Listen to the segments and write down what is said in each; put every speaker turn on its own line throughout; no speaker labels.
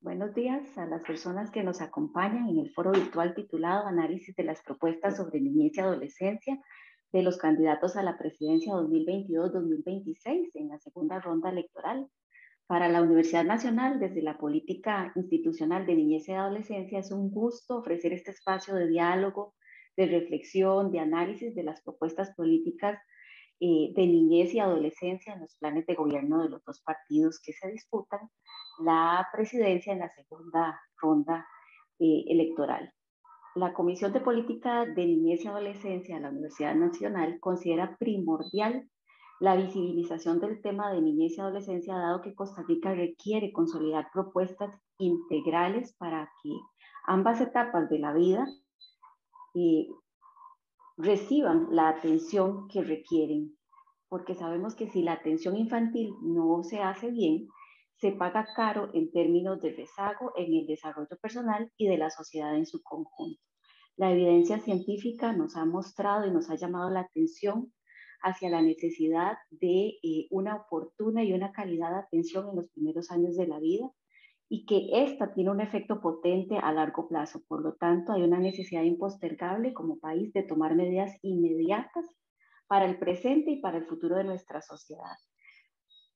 Buenos días a las personas que nos acompañan en el foro virtual titulado Análisis de las propuestas sobre niñez y adolescencia de los candidatos a la presidencia 2022-2026 en la segunda ronda electoral. Para la Universidad Nacional, desde la política institucional de niñez y adolescencia, es un gusto ofrecer este espacio de diálogo, de reflexión, de análisis de las propuestas políticas de niñez y adolescencia en los planes de gobierno de los dos partidos que se disputan la presidencia en la segunda ronda electoral. La Comisión de Política de Niñez y Adolescencia de la Universidad Nacional considera primordial la visibilización del tema de niñez y adolescencia, dado que Costa Rica requiere consolidar propuestas integrales para que ambas etapas de la vida eh, reciban la atención que requieren, porque sabemos que si la atención infantil no se hace bien, se paga caro en términos de rezago en el desarrollo personal y de la sociedad en su conjunto. La evidencia científica nos ha mostrado y nos ha llamado la atención hacia la necesidad de una oportuna y una calidad de atención en los primeros años de la vida, y que esta tiene un efecto potente a largo plazo. Por lo tanto, hay una necesidad impostergable como país de tomar medidas inmediatas para el presente y para el futuro de nuestra sociedad.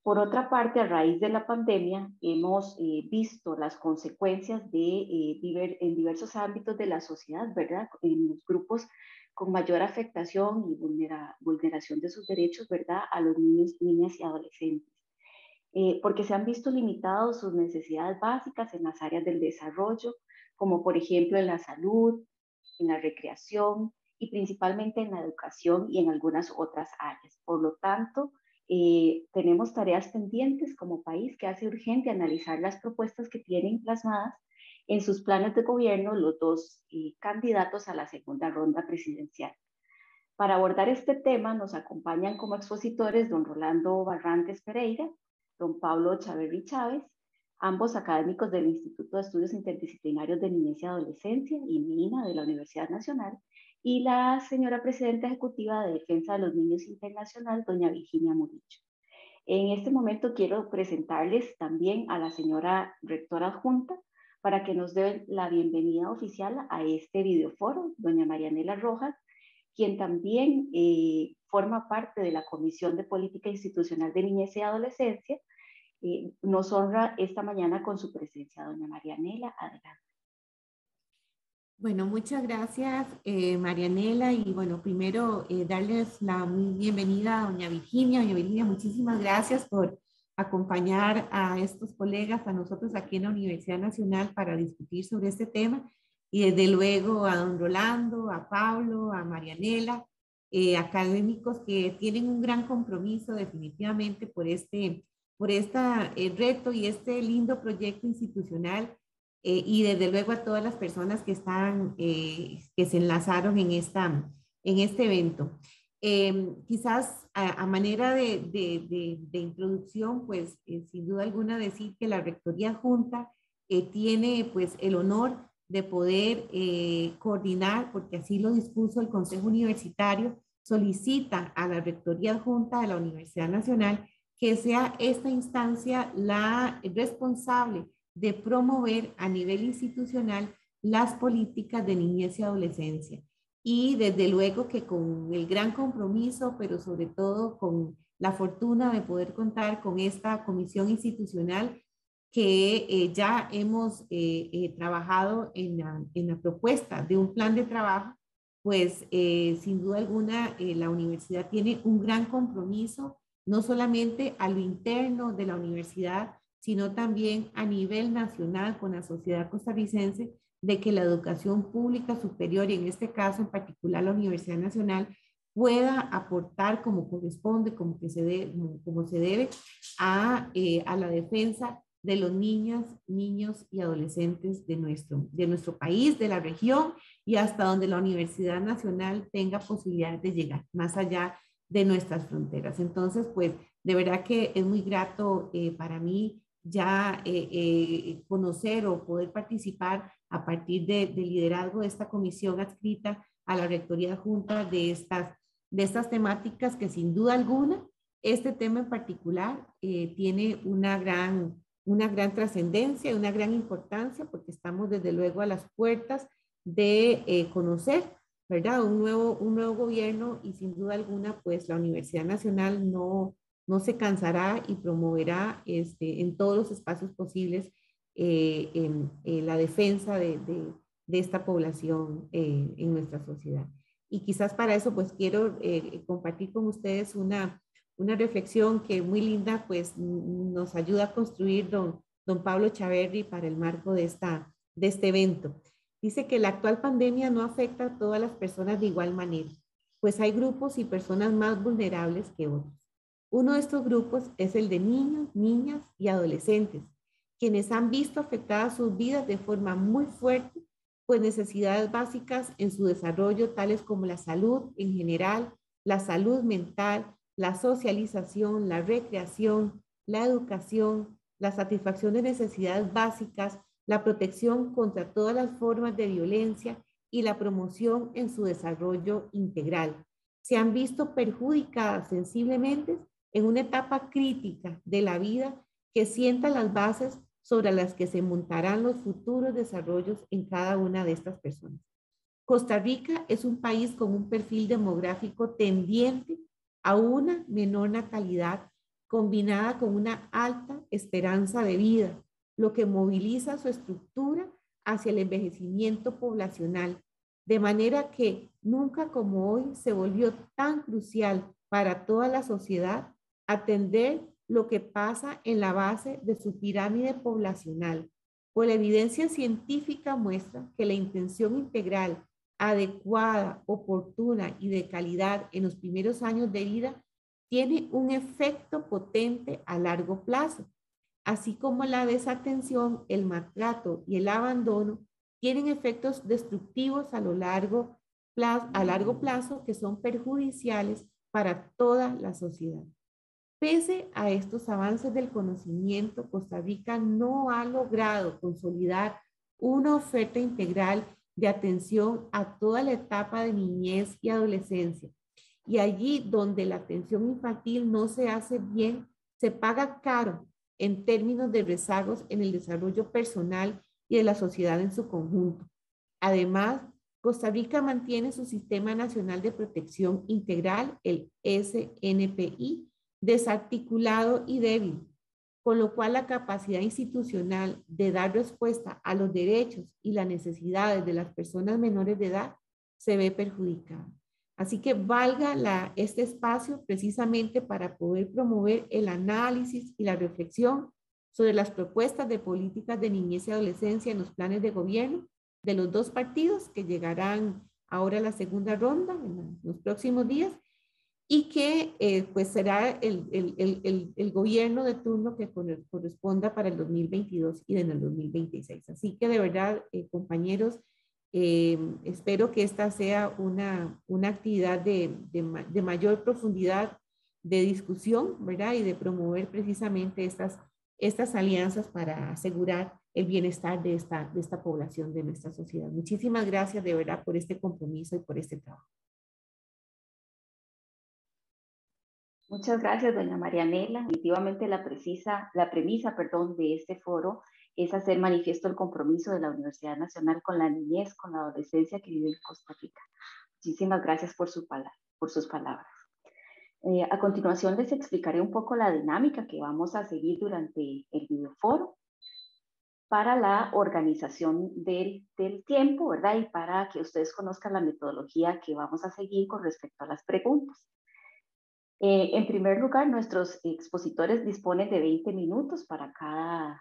Por otra parte, a raíz de la pandemia, hemos visto las consecuencias en diversos ámbitos de la sociedad, ¿verdad? En los grupos con mayor afectación y vulneración de sus derechos, ¿verdad? A los niños, niñas y adolescentes. Porque se han visto limitados sus necesidades básicas en las áreas del desarrollo, como por ejemplo en la salud, en la recreación y principalmente en la educación y en algunas otras áreas. Por lo tanto, tenemos tareas pendientes como país que hace urgente analizar las propuestas que tienen plasmadas en sus planes de gobierno los dos candidatos a la segunda ronda presidencial. Para abordar este tema nos acompañan como expositores don Rolando Barrantes Pereira, don Pablo Chaverri Chávez, ambos académicos del Instituto de Estudios Interdisciplinarios de Niñez y Adolescencia, ININA, de la Universidad Nacional, y la señora presidenta ejecutiva de Defensa de los Niños Internacional, doña Virginia Murillo. En este momento quiero presentarles también a la señora rectora adjunta para que nos dé la bienvenida oficial a este videoforo, doña Marianela Rojas, quien también forma parte de la Comisión de Política Institucional de Niñez y Adolescencia. Nos honra esta mañana con su presencia, doña Marianela. Adelante.
Bueno, muchas gracias, Marianela. Y bueno, primero darles la bienvenida a doña Virginia. Doña Virginia, muchísimas gracias por acompañar a estos colegas, a nosotros aquí en la Universidad Nacional para discutir sobre este tema. Y desde luego a don Rolando, a Pablo, a Marianela, académicos que tienen un gran compromiso definitivamente por este reto y este lindo proyecto institucional, y desde luego a todas las personas que están, que se enlazaron en este evento. Quizás a manera de introducción, pues sin duda alguna decir que la Rectoría Adjunta tiene pues el honor de poder coordinar, porque así lo dispuso el Consejo Universitario, solicita a la Rectoría Adjunta de la Universidad Nacional que sea esta instancia la responsable de promover a nivel institucional las políticas de niñez y adolescencia. Y desde luego que con el gran compromiso, pero sobre todo con la fortuna de poder contar con esta comisión institucional que ya hemos trabajado en la propuesta de un plan de trabajo, pues sin duda alguna la universidad tiene un gran compromiso, no solamente a lo interno de la universidad, sino también a nivel nacional con la sociedad costarricense, de que la educación pública superior, y en este caso en particular la Universidad Nacional, pueda aportar como corresponde, como se debe a la defensa de los niños y adolescentes de nuestro país, de la región, y hasta donde la Universidad Nacional tenga posibilidad de llegar, más allá de nuestras fronteras. Entonces, pues, de verdad que es muy grato para mí ya conocer o poder participar a partir del liderazgo de esta comisión adscrita a la Rectoría Adjunta de estas temáticas que sin duda alguna, este tema en particular tiene una gran una gran trascendencia, una gran importancia, porque estamos desde luego a las puertas de conocer, ¿verdad? Un nuevo gobierno, y sin duda alguna, pues la Universidad Nacional no se cansará y promoverá en todos los espacios posibles la defensa de esta población en nuestra sociedad. Y quizás para eso pues quiero compartir con ustedes una reflexión que muy linda pues nos ayuda a construir don Pablo Chaverri para el marco de este evento. Dice que la actual pandemia no afecta a todas las personas de igual manera, pues hay grupos y personas más vulnerables que otros. Uno de estos grupos es el de niños, niñas y adolescentes, quienes han visto afectadas sus vidas de forma muy fuerte, pues necesidades básicas en su desarrollo, tales como la salud en general, la salud mental, la socialización, la recreación, la educación, la satisfacción de necesidades básicas, la protección contra todas las formas de violencia y la promoción en su desarrollo integral. Se han visto perjudicadas sensiblemente en una etapa crítica de la vida que sienta las bases sobre las que se montarán los futuros desarrollos en cada una de estas personas. Costa Rica es un país con un perfil demográfico tendiente a una menor natalidad combinada con una alta esperanza de vida, lo que moviliza su estructura hacia el envejecimiento poblacional, de manera que nunca como hoy se volvió tan crucial para toda la sociedad atender lo que pasa en la base de su pirámide poblacional, pues la evidencia científica muestra que la intención integral adecuada, oportuna y de calidad en los primeros años de vida tiene un efecto potente a largo plazo, así como la desatención, el maltrato y el abandono tienen efectos destructivos a largo plazo que son perjudiciales para toda la sociedad. Pese a estos avances del conocimiento, Costa Rica no ha logrado consolidar una oferta integral de atención a toda la etapa de niñez y adolescencia. Y allí donde la atención infantil no se hace bien, se paga caro en términos de rezagos en el desarrollo personal y de la sociedad en su conjunto. Además, Costa Rica mantiene su Sistema Nacional de Protección Integral, el SNPI, desarticulado y débil, con lo cual la capacidad institucional de dar respuesta a los derechos y las necesidades de las personas menores de edad se ve perjudicada. Así que valga este espacio precisamente para poder promover el análisis y la reflexión sobre las propuestas de políticas de niñez y adolescencia en los planes de gobierno de los dos partidos que llegarán ahora a la segunda ronda en los próximos días, y que pues será el gobierno de turno que corresponda para el 2022 y en el 2026. Así que de verdad, compañeros, espero que esta sea una actividad de mayor profundidad de discusión, ¿verdad? Y de promover precisamente estas alianzas para asegurar el bienestar de esta población, de nuestra sociedad. Muchísimas gracias de verdad por este compromiso y por este trabajo.
Muchas gracias, doña Marianela. Definitivamente la premisa, de este foro es hacer manifiesto el compromiso de la Universidad Nacional con la niñez, con la adolescencia que vive en Costa Rica. Muchísimas gracias por sus palabras. A continuación les explicaré un poco la dinámica que vamos a seguir durante el videoforo para la organización del tiempo, ¿verdad? Y para que ustedes conozcan la metodología que vamos a seguir con respecto a las preguntas. En primer lugar, nuestros expositores disponen de 20 minutos para cada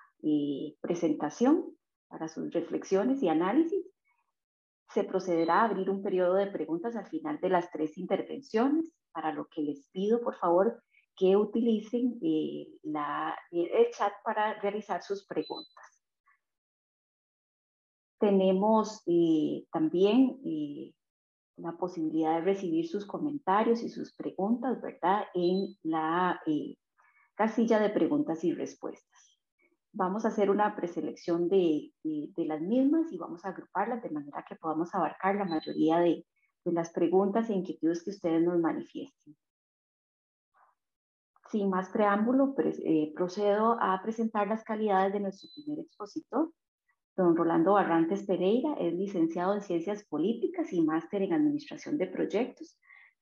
presentación, para sus reflexiones y análisis. Se procederá a abrir un periodo de preguntas al final de las 3 intervenciones, para lo que les pido, por favor, que utilicen el chat para realizar sus preguntas. Tenemos también la posibilidad de recibir sus comentarios y sus preguntas, ¿verdad? En la casilla de preguntas y respuestas. Vamos a hacer una preselección de las mismas y vamos a agruparlas de manera que podamos abarcar la mayoría de las preguntas e inquietudes que ustedes nos manifiesten. Sin más preámbulo, procedo a presentar las calidades de nuestro primer expositor. Don Rolando Barrantes Pereira es licenciado en Ciencias Políticas y máster en Administración de Proyectos.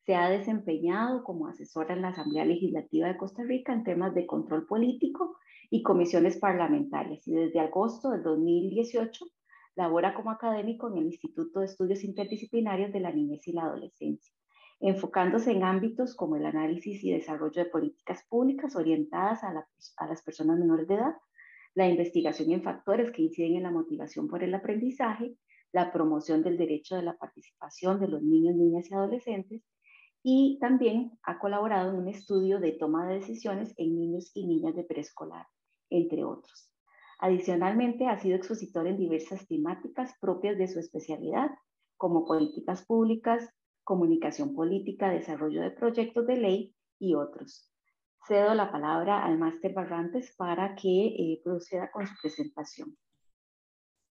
Se ha desempeñado como asesora en la Asamblea Legislativa de Costa Rica en temas de control político y comisiones parlamentarias, y desde agosto del 2018 labora como académico en el Instituto de Estudios Interdisciplinarios de la Niñez y la Adolescencia, enfocándose en ámbitos como el análisis y desarrollo de políticas públicas orientadas a las personas menores de edad, la investigación en factores que inciden en la motivación por el aprendizaje, la promoción del derecho de la participación de los niños, niñas y adolescentes, y también ha colaborado en un estudio de toma de decisiones en niños y niñas de preescolar, entre otros. Adicionalmente, ha sido expositor en diversas temáticas propias de su especialidad, como políticas públicas, comunicación política, desarrollo de proyectos de ley y otros. Cedo la palabra al máster Barrantes para que proceda con su presentación.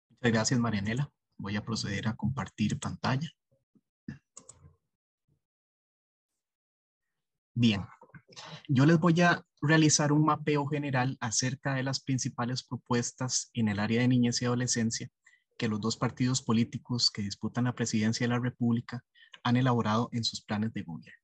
Muchas gracias, Marianela. Voy a proceder a compartir pantalla. Bien, yo les voy a realizar un mapeo general acerca de las principales propuestas en el área de niñez y adolescencia que los dos partidos políticos que disputan la presidencia de la República han elaborado en sus planes de gobierno.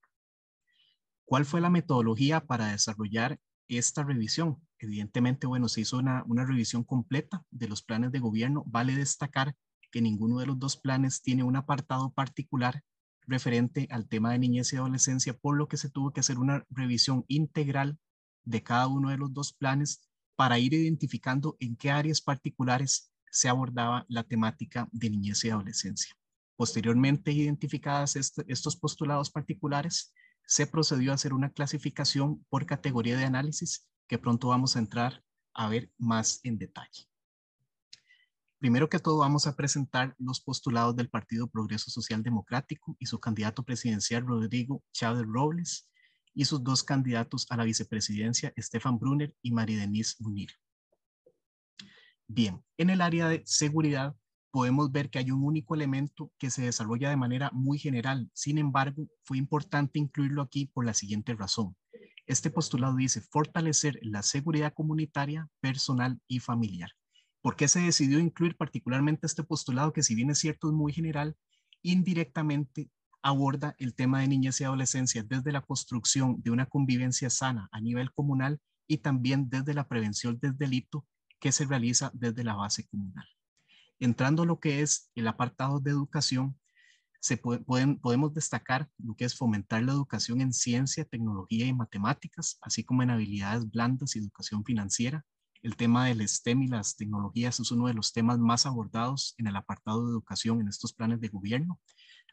¿Cuál fue la metodología para desarrollar esta revisión? Evidentemente, bueno, se hizo una revisión completa de los planes de gobierno. Vale destacar que ninguno de los dos planes tiene un apartado particular referente al tema de niñez y adolescencia, por lo que se tuvo que hacer una revisión integral de cada uno de los dos planes para ir identificando en qué áreas particulares se abordaba la temática de niñez y adolescencia. Posteriormente, identificadas estos postulados particulares, se procedió a hacer una clasificación por categoría de análisis que pronto vamos a entrar a ver más en detalle. Primero que todo, vamos a presentar los postulados del Partido Progreso Social Democrático y su candidato presidencial Rodrigo Chávez Robles y sus dos candidatos a la vicepresidencia, Estefan Brunner y María Denise Munir. Bien, en el área de seguridad podemos ver que hay un único elemento que se desarrolla de manera muy general. Sin embargo, fue importante incluirlo aquí por la siguiente razón. Este postulado dice fortalecer la seguridad comunitaria, personal y familiar. ¿Por qué se decidió incluir particularmente este postulado que, si bien es cierto, es muy general, indirectamente aborda el tema de niñez y adolescencia desde la construcción de una convivencia sana a nivel comunal y también desde la prevención del delito que se realiza desde la base comunal? Entrando a lo que es el apartado de educación, podemos destacar lo que es fomentar la educación en ciencia, tecnología y matemáticas, así como en habilidades blandas y educación financiera. El tema del STEM y las tecnologías es uno de los temas más abordados en el apartado de educación en estos planes de gobierno.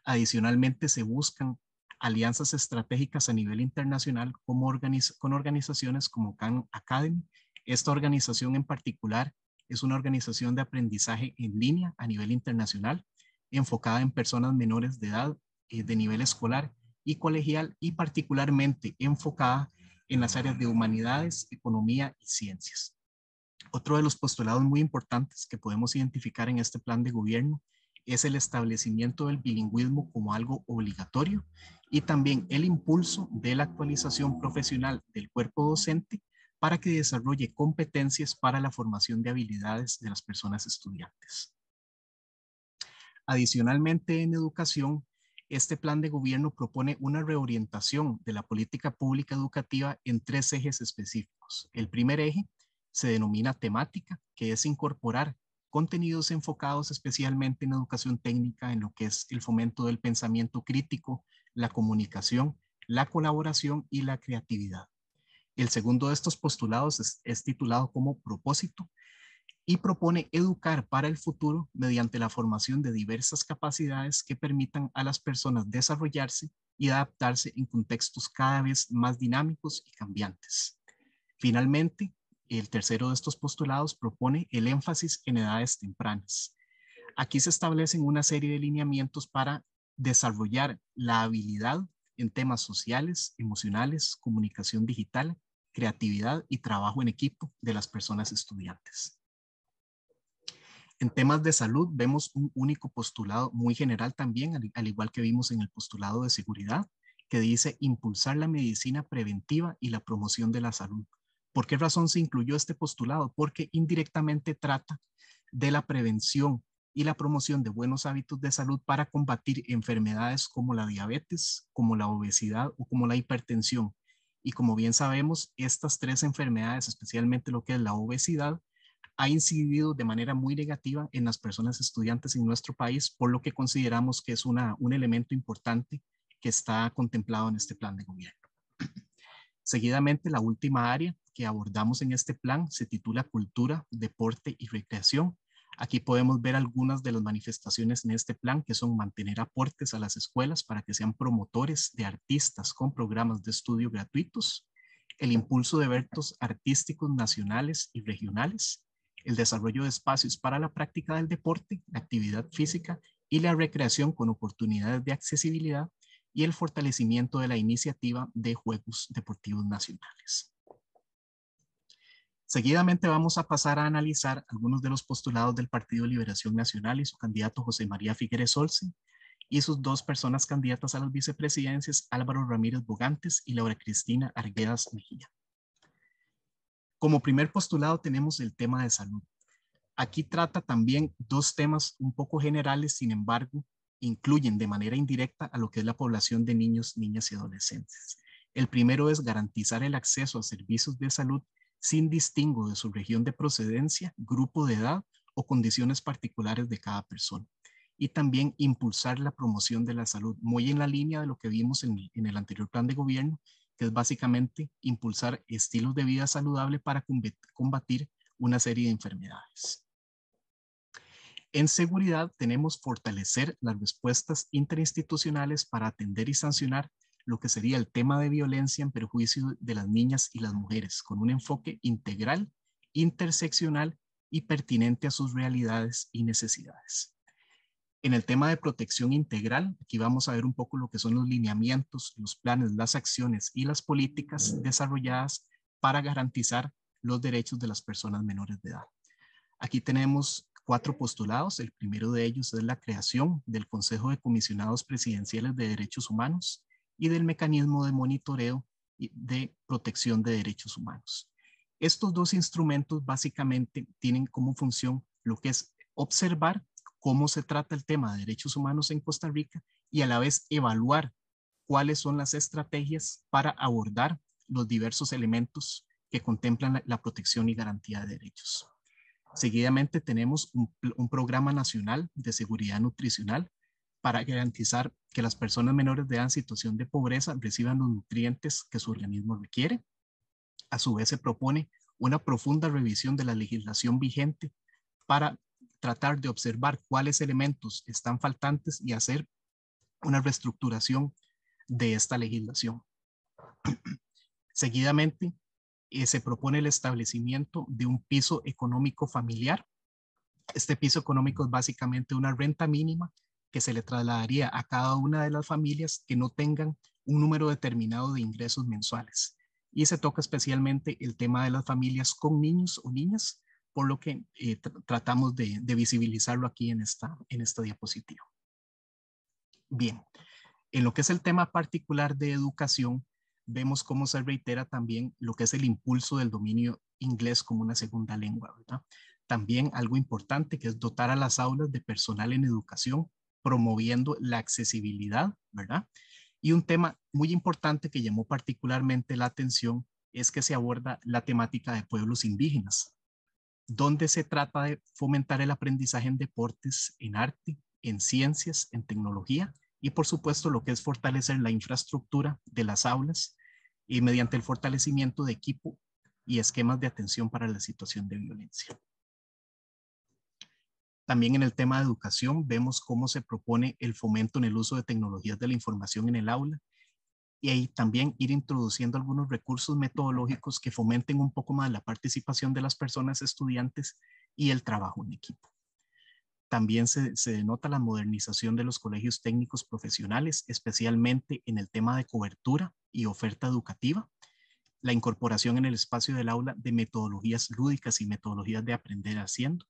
Adicionalmente, se buscan alianzas estratégicas a nivel internacional con organizaciones como Khan Academy. Esta organización en particular es una organización de aprendizaje en línea a nivel internacional, enfocada en personas menores de edad, de nivel escolar y colegial, y particularmente enfocada en las áreas de humanidades, economía y ciencias. Otro de los postulados muy importantes que podemos identificar en este plan de gobierno es el establecimiento del bilingüismo como algo obligatorio y también el impulso de la actualización profesional del cuerpo docente para que desarrolle competencias para la formación de habilidades de las personas estudiantes. Adicionalmente, en educación, este plan de gobierno propone una reorientación de la política pública educativa en tres ejes específicos. El primer eje se denomina temática, que es incorporar contenidos enfocados especialmente en educación técnica, en lo que es el fomento del pensamiento crítico, la comunicación, la colaboración y la creatividad. El segundo de estos postulados es titulado como propósito y propone educar para el futuro mediante la formación de diversas capacidades que permitan a las personas desarrollarse y adaptarse en contextos cada vez más dinámicos y cambiantes. Finalmente, el tercero de estos postulados propone el énfasis en edades tempranas. Aquí se establecen una serie de lineamientos para desarrollar la habilidad en temas sociales, emocionales, comunicación digital, creatividad y trabajo en equipo de las personas estudiantes. En temas de salud vemos un único postulado muy general también, al igual que vimos en el postulado de seguridad, que dice impulsar la medicina preventiva y la promoción de la salud. ¿Por qué razón se incluyó este postulado? Porque indirectamente trata de la prevención y la promoción de buenos hábitos de salud para combatir enfermedades como la diabetes, como la obesidad o como la hipertensión. Y como bien sabemos, estas tres enfermedades, especialmente lo que es la obesidad, ha incidido de manera muy negativa en las personas estudiantes en nuestro país, por lo que consideramos que es un elemento importante que está contemplado en este plan de gobierno. Seguidamente, la última área que abordamos en este plan se titula Cultura, Deporte y Recreación. Aquí podemos ver algunas de las manifestaciones en este plan, que son mantener aportes a las escuelas para que sean promotores de artistas con programas de estudio gratuitos, el impulso de eventos artísticos nacionales y regionales, el desarrollo de espacios para la práctica del deporte, la actividad física y la recreación con oportunidades de accesibilidad, y el fortalecimiento de la iniciativa de Juegos Deportivos Nacionales. Seguidamente vamos a pasar a analizar algunos de los postulados del Partido Liberación Nacional y su candidato José María Figueres Olsen, y sus dos personas candidatas a las vicepresidencias, Álvaro Ramírez Bogantes y Laura Cristina Arguedas Mejía. Como primer postulado tenemos el tema de salud. Aquí trata también dos temas un poco generales, sin embargo, incluyen de manera indirecta a lo que es la población de niños, niñas y adolescentes. El primero es garantizar el acceso a servicios de salud sin distingo de su región de procedencia, grupo de edad o condiciones particulares de cada persona. Y también impulsar la promoción de la salud, muy en la línea de lo que vimos en el anterior plan de gobierno, que es básicamente impulsar estilos de vida saludable para combatir una serie de enfermedades. En seguridad tenemos fortalecer las respuestas interinstitucionales para atender y sancionar lo que sería el tema de violencia en perjuicio de las niñas y las mujeres, con un enfoque integral, interseccional y pertinente a sus realidades y necesidades. En el tema de protección integral, aquí vamos a ver un poco lo que son los lineamientos, los planes, las acciones y las políticas desarrolladas para garantizar los derechos de las personas menores de edad. Aquí tenemos 4 postulados. El primero de ellos es la creación del Consejo de Comisionados Presidenciales de Derechos Humanos y del mecanismo de monitoreo y de protección de derechos humanos. Estos dos instrumentos básicamente tienen como función lo que es observar cómo se trata el tema de derechos humanos en Costa Rica y a la vez evaluar cuáles son las estrategias para abordar los diversos elementos que contemplan la protección y garantía de derechos. Seguidamente tenemos un programa nacional de seguridad nutricional para garantizar que las personas menores de edad en situación de pobreza reciban los nutrientes que su organismo requiere. A su vez se propone una profunda revisión de la legislación vigente para tratar de observar cuáles elementos están faltantes y hacer una reestructuración de esta legislación. Seguidamente, se propone el establecimiento de un piso económico familiar. Este piso económico es básicamente una renta mínima que se le trasladaría a cada una de las familias que no tengan un número determinado de ingresos mensuales. Y se toca especialmente el tema de las familias con niños o niñas, por lo que tratamos de visibilizarlo aquí en esta diapositiva. Bien, en lo que es el tema particular de educación, vemos cómo se reitera también lo que es el impulso del dominio inglés como una segunda lengua, ¿verdad? También algo importante que es dotar a las aulas de personal en educación, promoviendo la accesibilidad, ¿verdad? Y un tema muy importante que llamó particularmente la atención es que se aborda la temática de pueblos indígenas, donde se trata de fomentar el aprendizaje en deportes, en arte, en ciencias, en tecnología, y por supuesto lo que es fortalecer la infraestructura de las aulas y mediante el fortalecimiento de equipo y esquemas de atención para la situación de violencia. También en el tema de educación vemos cómo se propone el fomento en el uso de tecnologías de la información en el aula y ahí también ir introduciendo algunos recursos metodológicos que fomenten un poco más la participación de las personas estudiantes y el trabajo en equipo. También se denota la modernización de los colegios técnicos profesionales, especialmente en el tema de cobertura y oferta educativa, la incorporación en el espacio del aula de metodologías lúdicas y metodologías de aprender haciendo,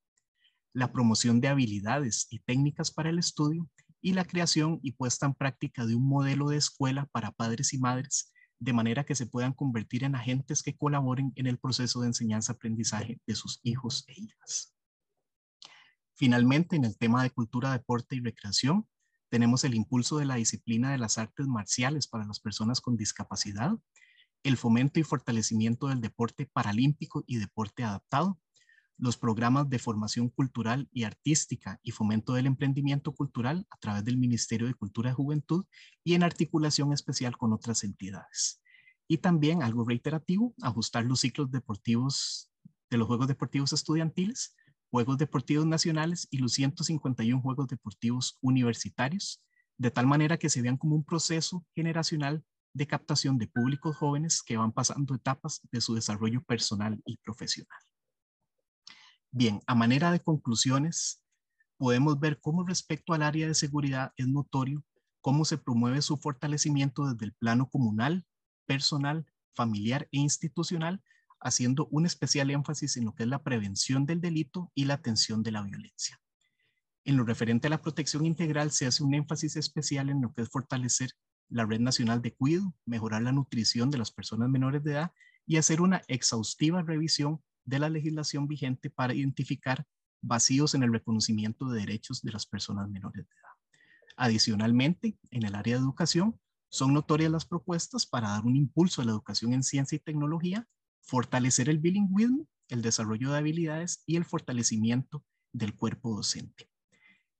la promoción de habilidades y técnicas para el estudio y la creación y puesta en práctica de un modelo de escuela para padres y madres, de manera que se puedan convertir en agentes que colaboren en el proceso de enseñanza-aprendizaje de sus hijos e hijas. Finalmente, en el tema de cultura, deporte y recreación, tenemos el impulso de la disciplina de las artes marciales para las personas con discapacidad, el fomento y fortalecimiento del deporte paralímpico y deporte adaptado, los programas de formación cultural y artística y fomento del emprendimiento cultural a través del Ministerio de Cultura y Juventud y en articulación especial con otras entidades. Y también, algo reiterativo, ajustar los ciclos deportivos de los Juegos Deportivos Estudiantiles, Juegos Deportivos Nacionales y los 151 Juegos Deportivos Universitarios, de tal manera que se vean como un proceso generacional de captación de públicos jóvenes que van pasando etapas de su desarrollo personal y profesional. Bien, a manera de conclusiones, podemos ver cómo respecto al área de seguridad es notorio cómo se promueve su fortalecimiento desde el plano comunal, personal, familiar e institucional, haciendo un especial énfasis en lo que es la prevención del delito y la atención de la violencia. En lo referente a la protección integral, se hace un énfasis especial en lo que es fortalecer la Red Nacional de Cuidado, mejorar la nutrición de las personas menores de edad y hacer una exhaustiva revisión de la legislación vigente para identificar vacíos en el reconocimiento de derechos de las personas menores de edad. Adicionalmente, en el área de educación, son notorias las propuestas para dar un impulso a la educación en ciencia y tecnología, fortalecer el bilingüismo, el desarrollo de habilidades y el fortalecimiento del cuerpo docente.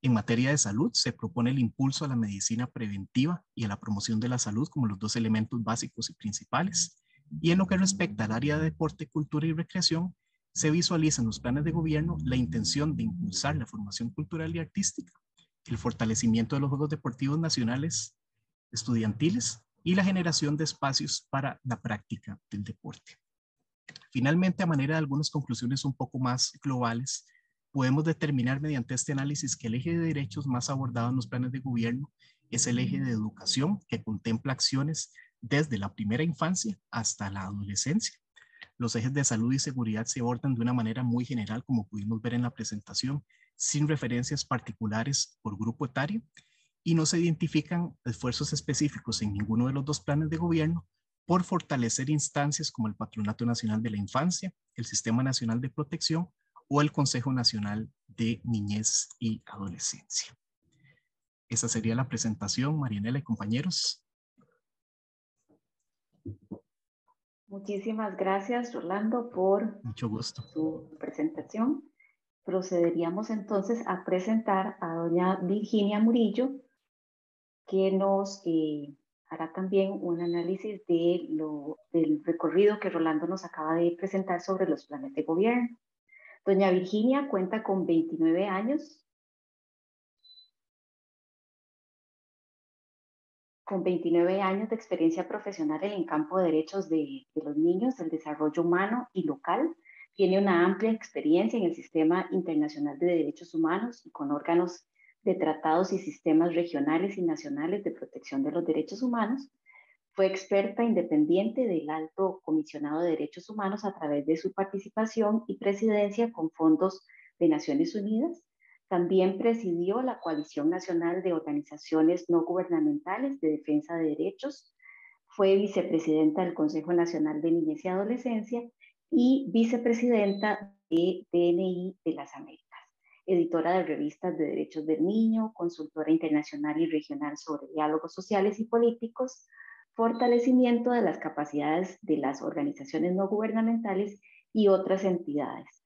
En materia de salud, se propone el impulso a la medicina preventiva y a la promoción de la salud como los dos elementos básicos y principales. Y en lo que respecta al área de deporte, cultura y recreación, se visualiza en los planes de gobierno la intención de impulsar la formación cultural y artística, el fortalecimiento de los Juegos Deportivos Nacionales estudiantiles y la generación de espacios para la práctica del deporte. Finalmente, a manera de algunas conclusiones un poco más globales, podemos determinar mediante este análisis que el eje de derechos más abordado en los planes de gobierno es el eje de educación, que contempla acciones desde la primera infancia hasta la adolescencia. Los ejes de salud y seguridad se abordan de una manera muy general, como pudimos ver en la presentación, sin referencias particulares por grupo etario, y no se identifican esfuerzos específicos en ninguno de los dos planes de gobierno por fortalecer instancias como el Patronato Nacional de la Infancia, el Sistema Nacional de Protección o el Consejo Nacional de Niñez y Adolescencia. Esa sería la presentación, Marianela y compañeros.
Muchísimas gracias, Rolando, por
Mucho gusto.
su presentación. Procederíamos entonces a presentar a doña Virginia Murillo, que nos hará también un análisis del recorrido que Rolando nos acaba de presentar sobre los planes de gobierno. Doña Virginia cuenta con 29 años. Con 29 años de experiencia profesional en el campo de derechos de los niños, el desarrollo humano y local. Tiene una amplia experiencia en el Sistema Internacional de Derechos Humanos y con órganos de tratados y sistemas regionales y nacionales de protección de los derechos humanos. Fue experta independiente del Alto Comisionado de Derechos Humanos a través de su participación y presidencia con fondos de Naciones Unidas. También presidió la Coalición Nacional de Organizaciones No Gubernamentales de Defensa de Derechos. Fue vicepresidenta del Consejo Nacional de Niñez y Adolescencia y vicepresidenta de DNI de las Américas. Editora de revistas de derechos del niño, consultora internacional y regional sobre diálogos sociales y políticos, fortalecimiento de las capacidades de las organizaciones no gubernamentales y otras entidades.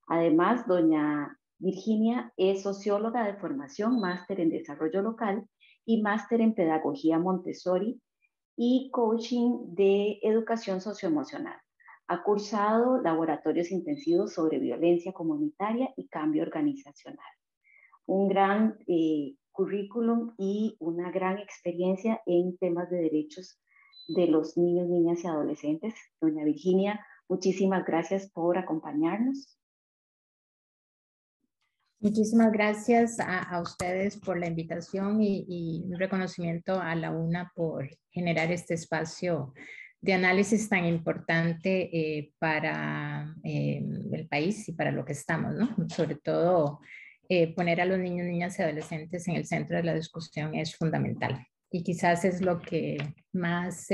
Además, doña Virginia es socióloga de formación, máster en desarrollo local y máster en pedagogía Montessori y coaching de educación socioemocional. Ha cursado laboratorios intensivos sobre violencia comunitaria y cambio organizacional. Un gran currículum y una gran experiencia en temas de derechos de los niños, niñas y adolescentes. Doña Virginia, muchísimas gracias por acompañarnos.
Muchísimas gracias a ustedes por la invitación y un reconocimiento a la UNA por generar este espacio de análisis tan importante para el país y para lo que estamos, ¿no? Sobre todo poner a los niños, niñas y adolescentes en el centro de la discusión es fundamental. Y quizás es lo que más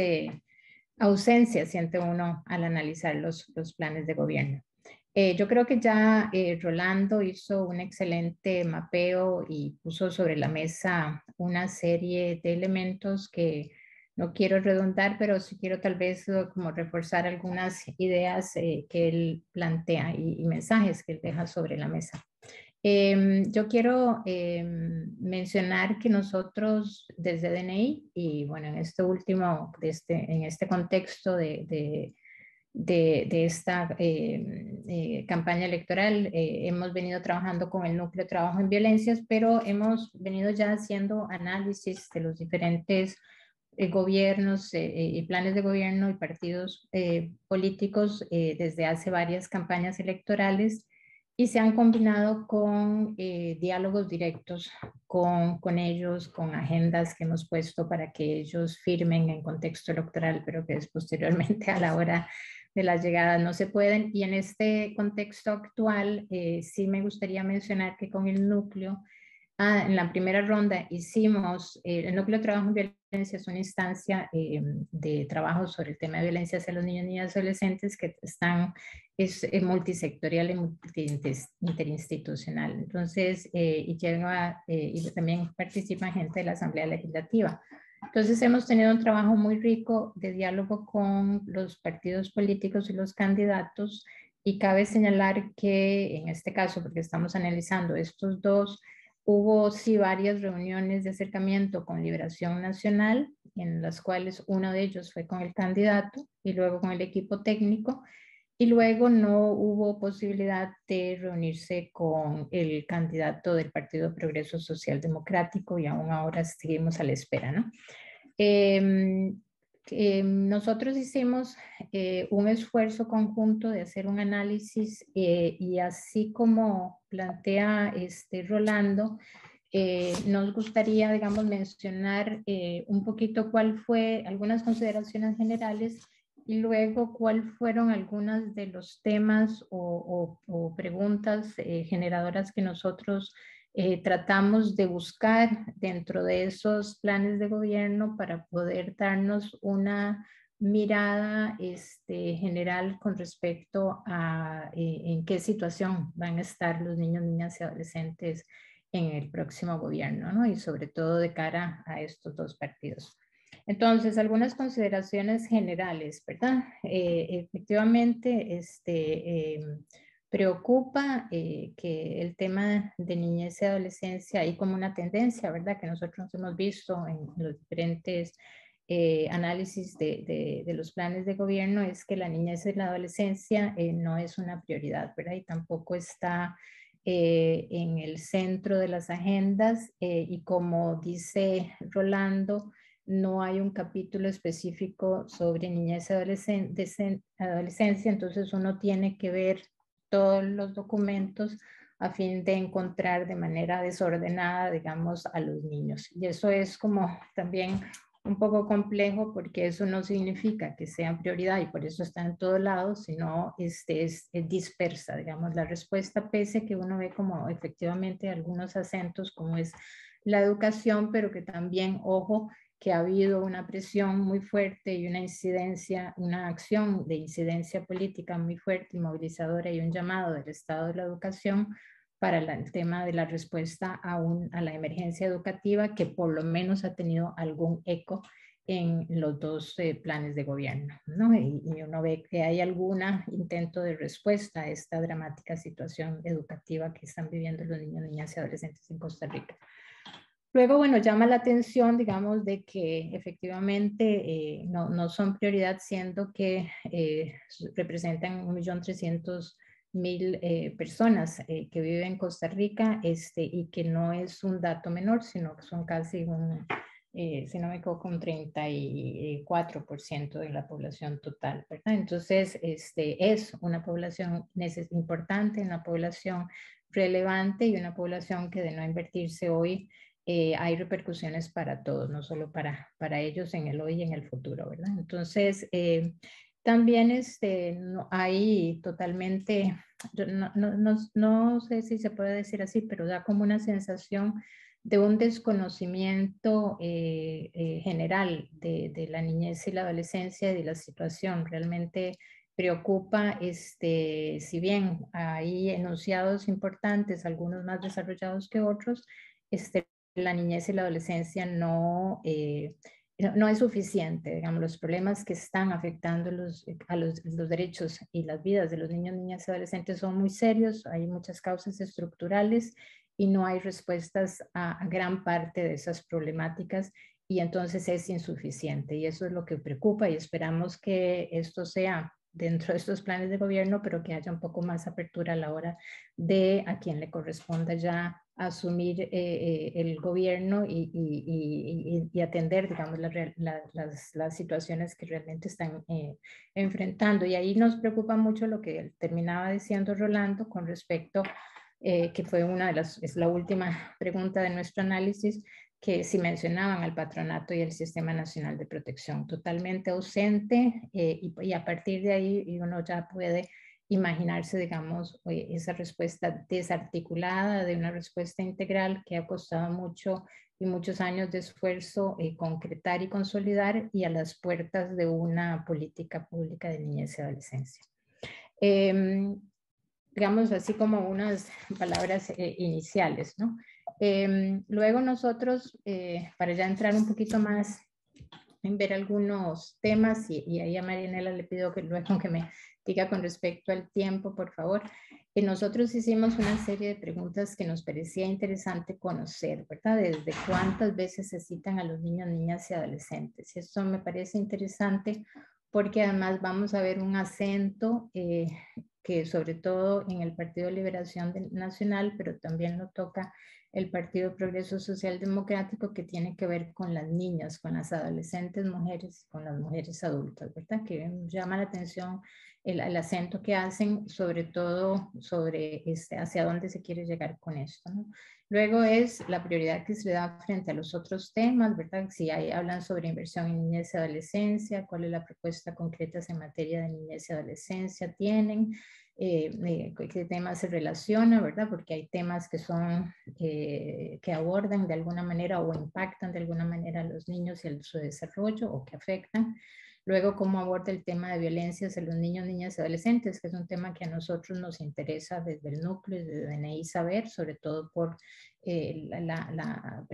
ausencia siente uno al analizar los planes de gobierno. Yo creo que ya Rolando hizo un excelente mapeo y puso sobre la mesa una serie de elementos que no quiero redundar, pero sí quiero tal vez como reforzar algunas ideas que él plantea y mensajes que él deja sobre la mesa. Yo quiero mencionar que nosotros desde DNI y bueno, en este último, en este contexto de esta campaña electoral, hemos venido trabajando con el Núcleo de Trabajo en Violencias, pero hemos venido ya haciendo análisis de los diferentes gobiernos y planes de gobierno y partidos políticos desde hace varias campañas electorales y se han combinado con diálogos directos con ellos, con agendas que hemos puesto para que ellos firmen en contexto electoral, pero que es posteriormente a la hora de las llegadas no se pueden. Y en este contexto actual, sí me gustaría mencionar que con el núcleo, en la primera ronda hicimos, el núcleo de trabajo en violencia es una instancia de trabajo sobre el tema de violencia hacia los niños, niñas y adolescentes que es multisectorial y interinstitucional. Entonces, y también participa gente de la Asamblea Legislativa. Entonces hemos tenido un trabajo muy rico de diálogo con los partidos políticos y los candidatos y cabe señalar que en este caso, porque estamos analizando estos dos, hubo sí varias reuniones de acercamiento con Liberación Nacional, en las cuales uno de ellos fue con el candidato y luego con el equipo técnico, y luego no hubo posibilidad de reunirse con el candidato del Partido Progreso Social Democrático y aún ahora seguimos a la espera, ¿no? Nosotros hicimos un esfuerzo conjunto de hacer un análisis y así como plantea Rolando, nos gustaría, digamos, mencionar un poquito cuál fue algunas consideraciones generales y luego cuáles fueron algunos de los temas o preguntas generadoras que nosotros tratamos de buscar dentro de esos planes de gobierno para poder darnos una mirada general con respecto a en qué situación van a estar los niños, niñas y adolescentes en el próximo gobierno, ¿no? Y sobre todo de cara a estos dos partidos. Entonces, algunas consideraciones generales, ¿verdad? Efectivamente, preocupa que el tema de niñez y adolescencia hay como una tendencia, ¿verdad? Que nosotros hemos visto en los diferentes análisis de los planes de gobierno, es que la niñez y la adolescencia no es una prioridad, ¿verdad? Y tampoco está en el centro de las agendas y como dice Rolando, no hay un capítulo específico sobre niñez y adolescencia, entonces uno tiene que ver todos los documentos a fin de encontrar de manera desordenada, digamos, a los niños. Y eso es como también un poco complejo porque eso no significa que sean prioridad y por eso está en todos lados, sino es dispersa, digamos, la respuesta, pese que uno ve como efectivamente algunos acentos como es la educación, pero que también, ojo, que ha habido una presión muy fuerte y una incidencia, una acción de incidencia política muy fuerte y movilizadora y un llamado del Estado de la Educación para el tema de la respuesta a la emergencia educativa que por lo menos ha tenido algún eco en los dos planes de gobierno, ¿no? Y uno ve que hay algún intento de respuesta a esta dramática situación educativa que están viviendo los niños, niñas y adolescentes en Costa Rica. Luego, bueno, llama la atención, digamos, de que efectivamente no son prioridad, siendo que representan 1.300.000 personas que viven en Costa Rica y que no es un dato menor, sino que son casi si no me equivoco, un 34% de la población total, ¿verdad? Entonces, es una población importante, una población relevante y una población que de no invertirse hoy, hay repercusiones para todos, no solo para ellos en el hoy y en el futuro, ¿verdad? Entonces, También no, hay totalmente, no sé si se puede decir así, pero da como una sensación de un desconocimiento general de la niñez y la adolescencia y de la situación. Realmente preocupa, si bien hay enunciados importantes, algunos más desarrollados que otros, la niñez y la adolescencia no es suficiente, digamos, los problemas que están afectando los derechos y las vidas de los niños, niñas y adolescentes son muy serios, hay muchas causas estructurales y no hay respuestas a gran parte de esas problemáticas y entonces es insuficiente y eso es lo que preocupa y esperamos que esto sea dentro de estos planes de gobierno, pero que haya un poco más apertura a la hora de a quien le corresponda ya asumir el gobierno y atender, digamos, las situaciones que realmente están enfrentando. Y ahí nos preocupa mucho lo que terminaba diciendo Rolando con respecto, que fue es la última pregunta de nuestro análisis, que si mencionaban al patronato y el Sistema Nacional de Protección, totalmente ausente, y a partir de ahí uno ya puede imaginarse, digamos, esa respuesta desarticulada de una respuesta integral que ha costado mucho y muchos años de esfuerzo concretar y consolidar y a las puertas de una política pública de niñez y adolescencia. Digamos así como unas palabras iniciales, ¿no? Luego nosotros, para ya entrar un poquito más en ver algunos temas, y ahí a Marianela le pido que luego que me diga con respecto al tiempo, por favor. Nosotros hicimos una serie de preguntas que nos parecía interesante conocer, ¿verdad? Desde cuántas veces se citan a los niños, niñas y adolescentes. Y eso me parece interesante porque además vamos a ver un acento que sobre todo en el Partido de Liberación Nacional, pero también lo toca el Partido Progreso Social Democrático, que tiene que ver con las niñas, con las adolescentes mujeres, con las mujeres adultas, ¿verdad? Que llama la atención el acento que hacen, sobre todo sobre hacia dónde se quiere llegar con esto, ¿no? Luego es la prioridad que se le da frente a los otros temas, ¿verdad? Si hablan sobre inversión en niñez y adolescencia, cuál es la propuesta concreta en materia de niñez y adolescencia tienen, qué temas se relaciona, ¿verdad? Porque hay temas que son, que abordan de alguna manera o impactan de alguna manera a los niños y a su desarrollo o que afectan. Luego, cómo aborda el tema de violencia hacia los niños, niñas y adolescentes, que es un tema que a nosotros nos interesa desde el núcleo, desde DNI saber, sobre todo por la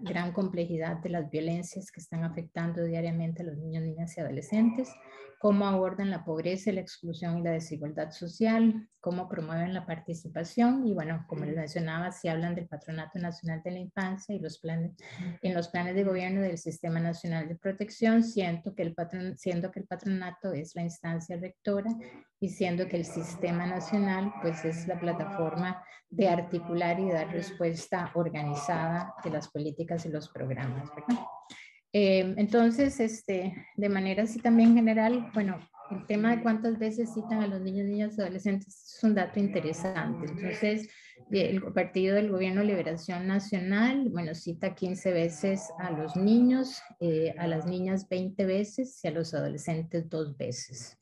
gran complejidad de las violencias que están afectando diariamente a los niños, niñas y adolescentes, cómo abordan la pobreza, la exclusión y la desigualdad social, cómo promueven la participación y bueno, como les mencionaba, si hablan del Patronato Nacional de la Infancia y en los planes de gobierno del Sistema Nacional de Protección, siendo que el patronato es la instancia rectora y siendo que el Sistema Nacional pues es la plataforma de articular y dar respuesta organizada de las políticas y los programas, ¿verdad? Entonces, de manera así también general, bueno, el tema de cuántas veces citan a los niños, niñas y adolescentes es un dato interesante. Entonces, el Partido del Gobierno de Liberación Nacional, bueno, cita 15 veces a los niños, a las niñas 20 veces y a los adolescentes 2 veces.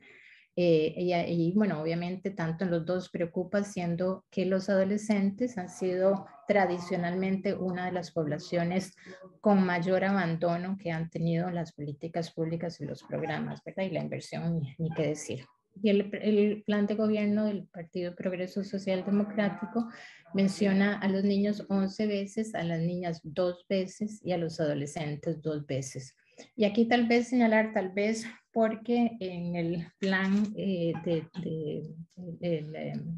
Y bueno, obviamente tanto en los dos preocupa, siendo que los adolescentes han sido tradicionalmente una de las poblaciones con mayor abandono que han tenido las políticas públicas y los programas, ¿verdad? Y la inversión, ni qué decir. Y el plan de gobierno del Partido Progreso Social Democrático menciona a los niños 11 veces, a las niñas 2 veces y a los adolescentes 2 veces. Y aquí tal vez señalar, tal vez porque en el plan,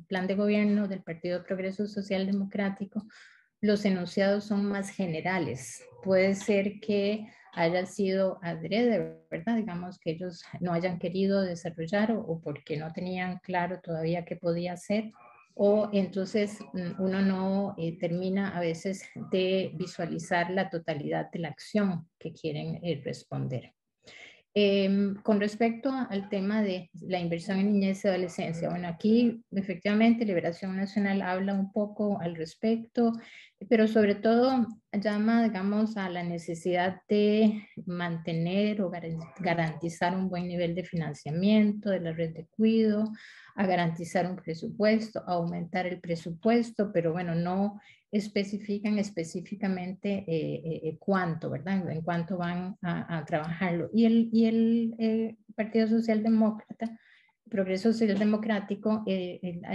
plan de gobierno del Partido Progreso Social Democrático, los enunciados son más generales. Puede ser que haya sido adrede, ¿verdad? Digamos que ellos no hayan querido desarrollar o porque no tenían claro todavía qué podía hacer, o entonces uno no termina a veces de visualizar la totalidad de la acción que quieren responder. Con respecto al tema de la inversión en niñez y adolescencia, bueno, aquí efectivamente Liberación Nacional habla un poco al respecto, pero sobre todo llama, digamos, a la necesidad de mantener o garantizar un buen nivel de financiamiento de la red de cuidado, a garantizar un presupuesto, a aumentar el presupuesto, pero bueno, no especifican específicamente cuánto, ¿verdad? En cuánto van a trabajarlo. Y el Partido Socialdemócrata, Progreso Social Democrático,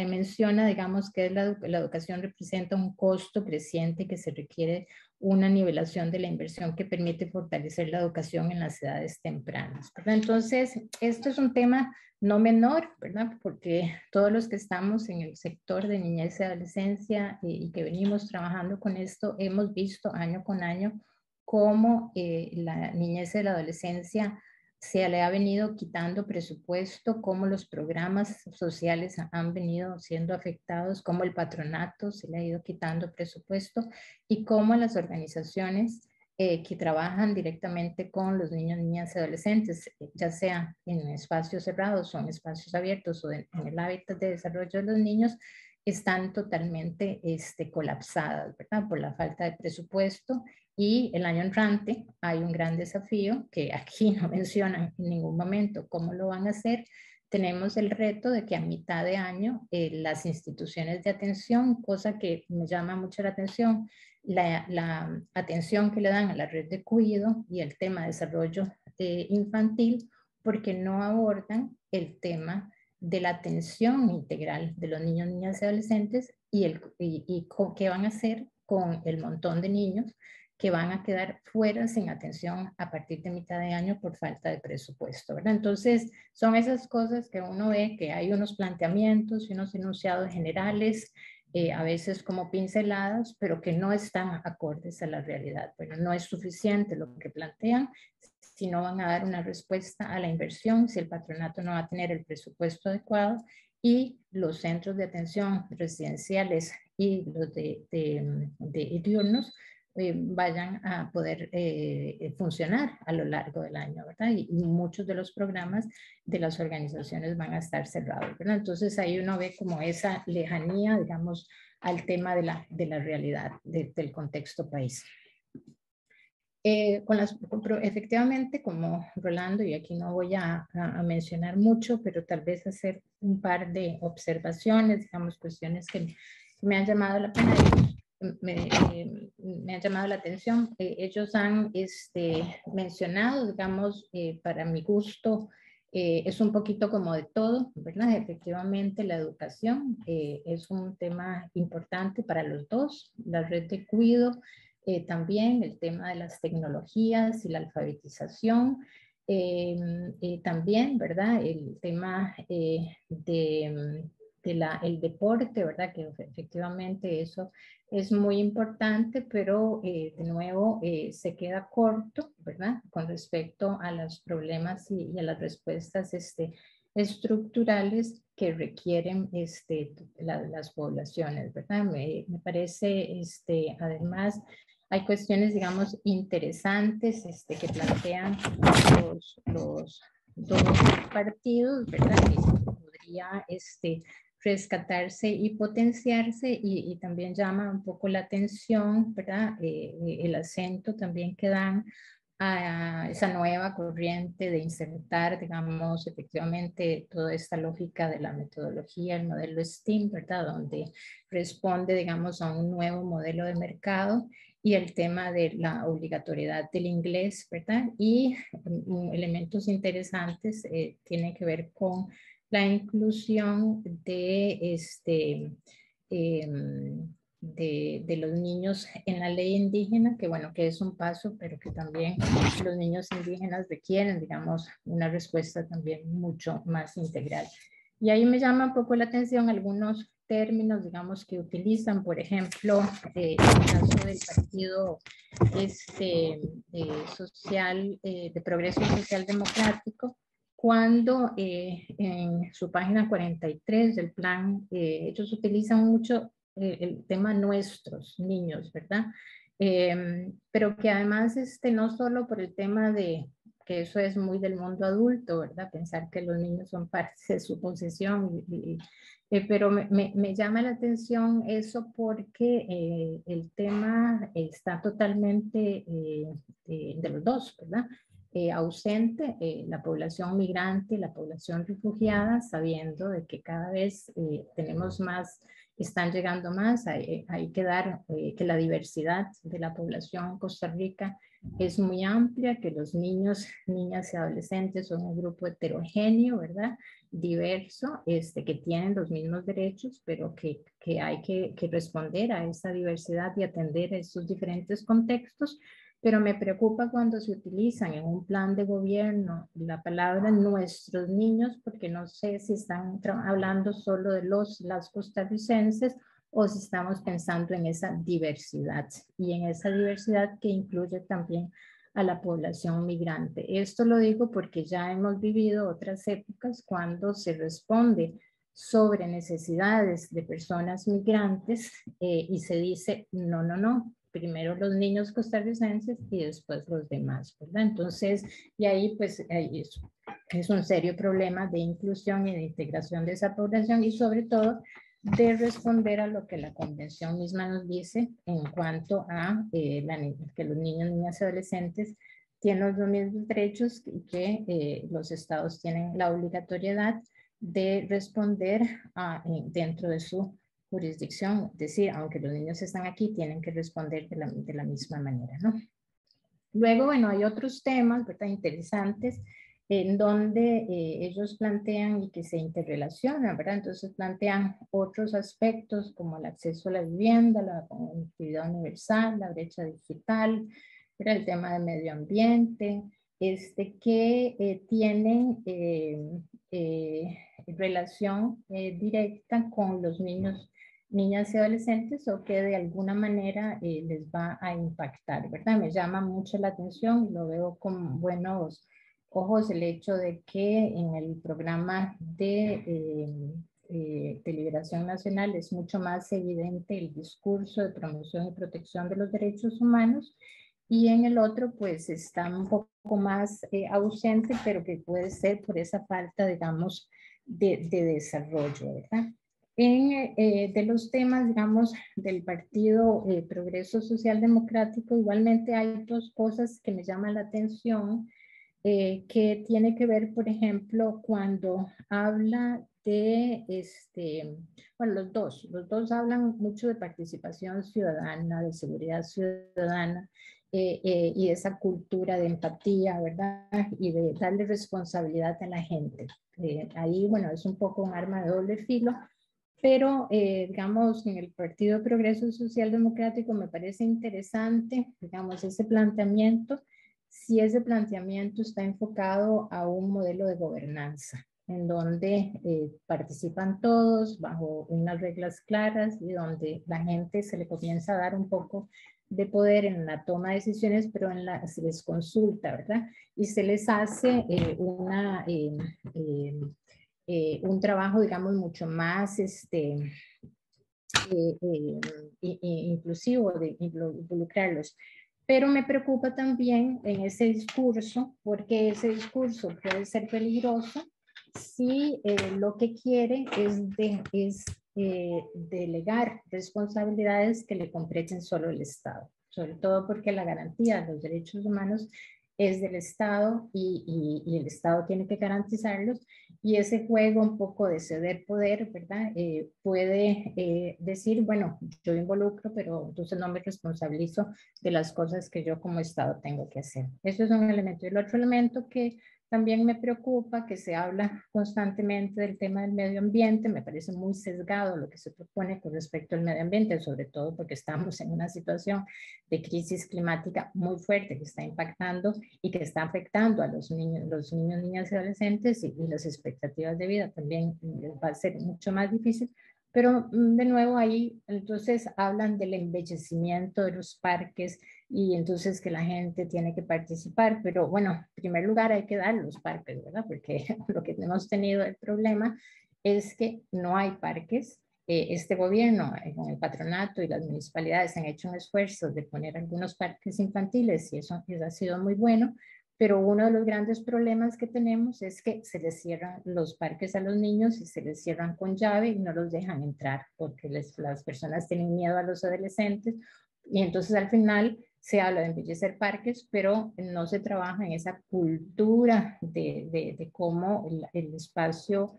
menciona, digamos, que la educación representa un costo creciente, que se requiere una nivelación de la inversión que permite fortalecer la educación en las edades tempranas, ¿verdad? Entonces, esto es un tema no menor, ¿verdad? Porque todos los que estamos en el sector de niñez y adolescencia y que venimos trabajando con esto, hemos visto año con año cómo la niñez y la adolescencia se le ha venido quitando presupuesto, cómo los programas sociales han venido siendo afectados, cómo el patronato se le ha ido quitando presupuesto y cómo las organizaciones que trabajan directamente con los niños, niñas y adolescentes, ya sea en espacios cerrados o en espacios abiertos o en el hábitat de desarrollo de los niños, están totalmente colapsadas, ¿verdad? Por la falta de presupuesto. Y el año entrante hay un gran desafío que aquí no mencionan en ningún momento cómo lo van a hacer. Tenemos el reto de que a mitad de año las instituciones de atención, cosa que me llama mucho la atención, la atención que le dan a la red de cuidado y el tema de desarrollo infantil, porque no abordan el tema de la atención integral de los niños, niñas y adolescentes y qué van a hacer con el montón de niños que van a quedar fuera sin atención a partir de mitad de año por falta de presupuesto, ¿verdad? Entonces, son esas cosas que uno ve que hay unos planteamientos y unos enunciados generales, a veces como pinceladas, pero que no están acordes a la realidad. Bueno, no es suficiente lo que plantean si no van a dar una respuesta a la inversión, si el patronato no va a tener el presupuesto adecuado y los centros de atención residenciales y los de diurnos vayan a poder funcionar a lo largo del año, ¿verdad? Y muchos de los programas de las organizaciones van a estar cerrados, ¿verdad? Entonces ahí uno ve como esa lejanía, digamos, al tema de la realidad del contexto país. Efectivamente, como Rolando, y aquí no voy a mencionar mucho, pero tal vez hacer un par de observaciones, digamos, cuestiones que me han llamado la pena. Me ha llamado la atención. Ellos han mencionado, digamos, para mi gusto, es un poquito como de todo, ¿verdad? Efectivamente, la educación es un tema importante para los dos, la red de cuidado, también el tema de las tecnologías y la alfabetización, también, ¿verdad? El tema el deporte, ¿verdad? Que efectivamente eso es muy importante, pero de nuevo se queda corto, ¿verdad? Con respecto a los problemas y a las respuestas estructurales que requieren las poblaciones, ¿verdad? Me parece, además, hay cuestiones, digamos, interesantes que plantean los dos partidos, ¿verdad? Que podría rescatarse y potenciarse y también llama un poco la atención, ¿verdad? El acento también que dan a esa nueva corriente de insertar, digamos, efectivamente toda esta lógica de la metodología, el modelo STEAM, ¿verdad? Donde responde, digamos, a un nuevo modelo de mercado y el tema de la obligatoriedad del inglés, ¿verdad? Y elementos interesantes tienen que ver con la inclusión de los niños en la ley indígena, que bueno, que es un paso, pero que también los niños indígenas requieren, digamos, una respuesta también mucho más integral. Y ahí me llama un poco la atención algunos términos, digamos, que utilizan, por ejemplo, en el caso del Partido Social, de Progreso Social Democrático, cuando en su página 43 del plan, ellos utilizan mucho el tema nuestros niños, ¿verdad? Pero que además, no solo por el tema de porque eso es muy del mundo adulto, ¿verdad? Pensar que los niños son parte de su posesión. Pero me llama la atención eso porque el tema está totalmente de los dos, ¿verdad? Ausente, la población migrante, la población refugiada, sabiendo de que cada vez tenemos más, están llegando más, hay que dar que la diversidad de la población en Costa Rica es muy amplia, que los niños, niñas y adolescentes son un grupo heterogéneo, ¿verdad? Diverso, que tienen los mismos derechos, pero que hay que responder a esa diversidad y atender a esos diferentes contextos. Pero me preocupa cuando se utilizan en un plan de gobierno la palabra nuestros niños, porque no sé si están hablando solo de las costarricenses o si estamos pensando en esa diversidad y en esa diversidad que incluye también a la población migrante. Esto lo digo porque ya hemos vivido otras épocas cuando se responde sobre necesidades de personas migrantes y se dice, no, no, no, primero los niños costarricenses y después los demás, ¿verdad? Entonces, y ahí pues es un serio problema de inclusión y de integración de esa población y sobre todo de responder a lo que la convención misma nos dice en cuanto a que los niños, niñas y adolescentes tienen los mismos derechos y que los estados tienen la obligatoriedad de responder dentro de su jurisdicción, es decir, aunque los niños están aquí, tienen que responder de la misma manera, ¿no? Luego, bueno, hay otros temas, ¿verdad?, interesantes, en donde ellos plantean y que se interrelacionan, ¿verdad? Entonces plantean otros aspectos como el acceso a la vivienda, la conectividad universal, la brecha digital, ¿verdad?, el tema del medio ambiente, que tienen relación directa con los niños, niñas y adolescentes o que de alguna manera les va a impactar, ¿verdad? Me llama mucho la atención y lo veo con buenos ojos el hecho de que en el programa de Liberación Nacional es mucho más evidente el discurso de promoción y protección de los derechos humanos y en el otro pues está un poco más ausente, pero que puede ser por esa falta, digamos, de desarrollo, ¿verdad? De los temas, digamos, del Partido Progreso Social Democrático, igualmente hay dos cosas que me llaman la atención, que tiene que ver, por ejemplo, cuando habla de, bueno, los dos hablan mucho de participación ciudadana, de seguridad ciudadana, y esa cultura de empatía, ¿verdad? Y de darle responsabilidad a la gente. Ahí, bueno, es un poco un arma de doble filo, pero digamos, en el Partido Progreso Social Democrático me parece interesante, digamos, ese planteamiento, si ese planteamiento está enfocado a un modelo de gobernanza, en donde participan todos bajo unas reglas claras y donde la gente se le comienza a dar un poco de poder en la toma de decisiones, pero se les consulta, ¿verdad? Y se les hace un trabajo, digamos, mucho más inclusivo de involucrarlos. Pero me preocupa también en ese discurso, porque ese discurso puede ser peligroso si lo que quiere es delegar responsabilidades que le competen solo el Estado, sobre todo porque la garantía de los derechos humanos es del Estado y el Estado tiene que garantizarlos, y ese juego un poco de ceder poder, ¿verdad? Puede decir, bueno, yo involucro, pero entonces no me responsabilizo de las cosas que yo como Estado tengo que hacer. Eso es un elemento. Y el otro elemento que también me preocupa, que se habla constantemente del tema del medio ambiente, me parece muy sesgado lo que se propone con respecto al medio ambiente, sobre todo porque estamos en una situación de crisis climática muy fuerte que está impactando y que está afectando a los niños, niñas y adolescentes y las expectativas de vida también les va a ser mucho más difícil. Pero de nuevo ahí entonces hablan del embellecimiento de los parques y entonces que la gente tiene que participar, pero bueno, en primer lugar hay que dar los parques, ¿verdad? Porque lo que hemos tenido el problema es que no hay parques. Este gobierno, con el patronato y las municipalidades han hecho un esfuerzo de poner algunos parques infantiles y eso ha sido muy bueno, Pero uno de los grandes problemas que tenemos es que se les cierran los parques a los niños y se les cierran con llave y no los dejan entrar porque las personas tienen miedo a los adolescentes y entonces al final se habla de embellecer parques, pero no se trabaja en esa cultura de cómo el espacio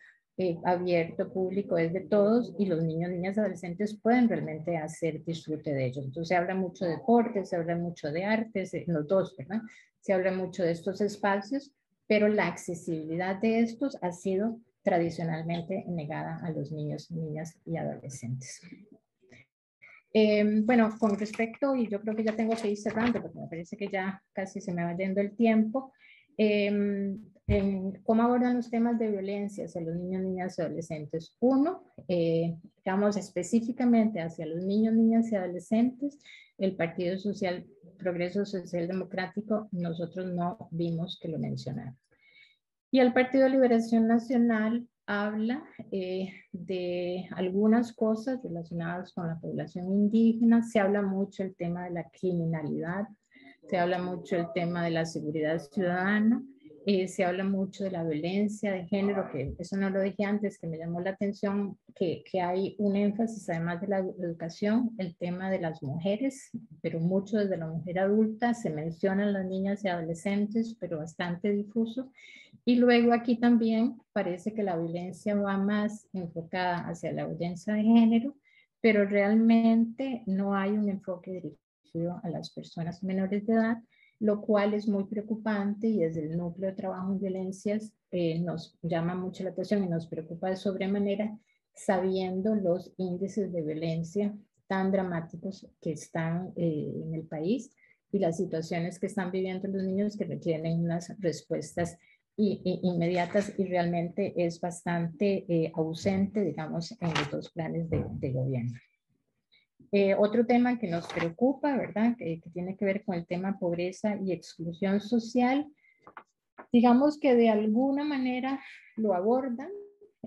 abierto, público, es de todos y los niños, niñas, adolescentes pueden realmente hacer disfrute de ellos. Entonces se habla mucho de deportes, se habla mucho de artes, los dos, ¿verdad? Se habla mucho de estos espacios, pero la accesibilidad de estos ha sido tradicionalmente negada a los niños, niñas y adolescentes. Bueno, con respecto, y yo creo que ya tengo que ir cerrando, porque me parece que ya casi se me va yendo el tiempo, ¿cómo abordan los temas de violencia hacia los niños, niñas y adolescentes? Uno, digamos específicamente hacia los niños, niñas y adolescentes, el Partido Social, Progreso Social Democrático, nosotros no vimos que lo mencionara. Y el Partido de Liberación Nacional habla de algunas cosas relacionadas con la población indígena, se habla mucho el tema de la criminalidad, se habla mucho el tema de la seguridad ciudadana, se habla mucho de la violencia de género, que eso no lo dije antes, que me llamó la atención, que hay un énfasis, además de la educación, el tema de las mujeres, pero mucho desde la mujer adulta, se mencionan las niñas y adolescentes, pero bastante difuso. Y luego aquí también parece que la violencia va más enfocada hacia la violencia de género, pero realmente no hay un enfoque dirigido a las personas menores de edad, lo cual es muy preocupante y desde el núcleo de trabajo en violencias nos llama mucho la atención y nos preocupa de sobremanera, sabiendo los índices de violencia tan dramáticos que están en el país y las situaciones que están viviendo los niños que requieren unas respuestas inmediatas y realmente es bastante ausente, digamos, en los dos planes de gobierno. Otro tema que nos preocupa, ¿verdad? Que tiene que ver con el tema pobreza y exclusión social. Digamos que de alguna manera lo abordan,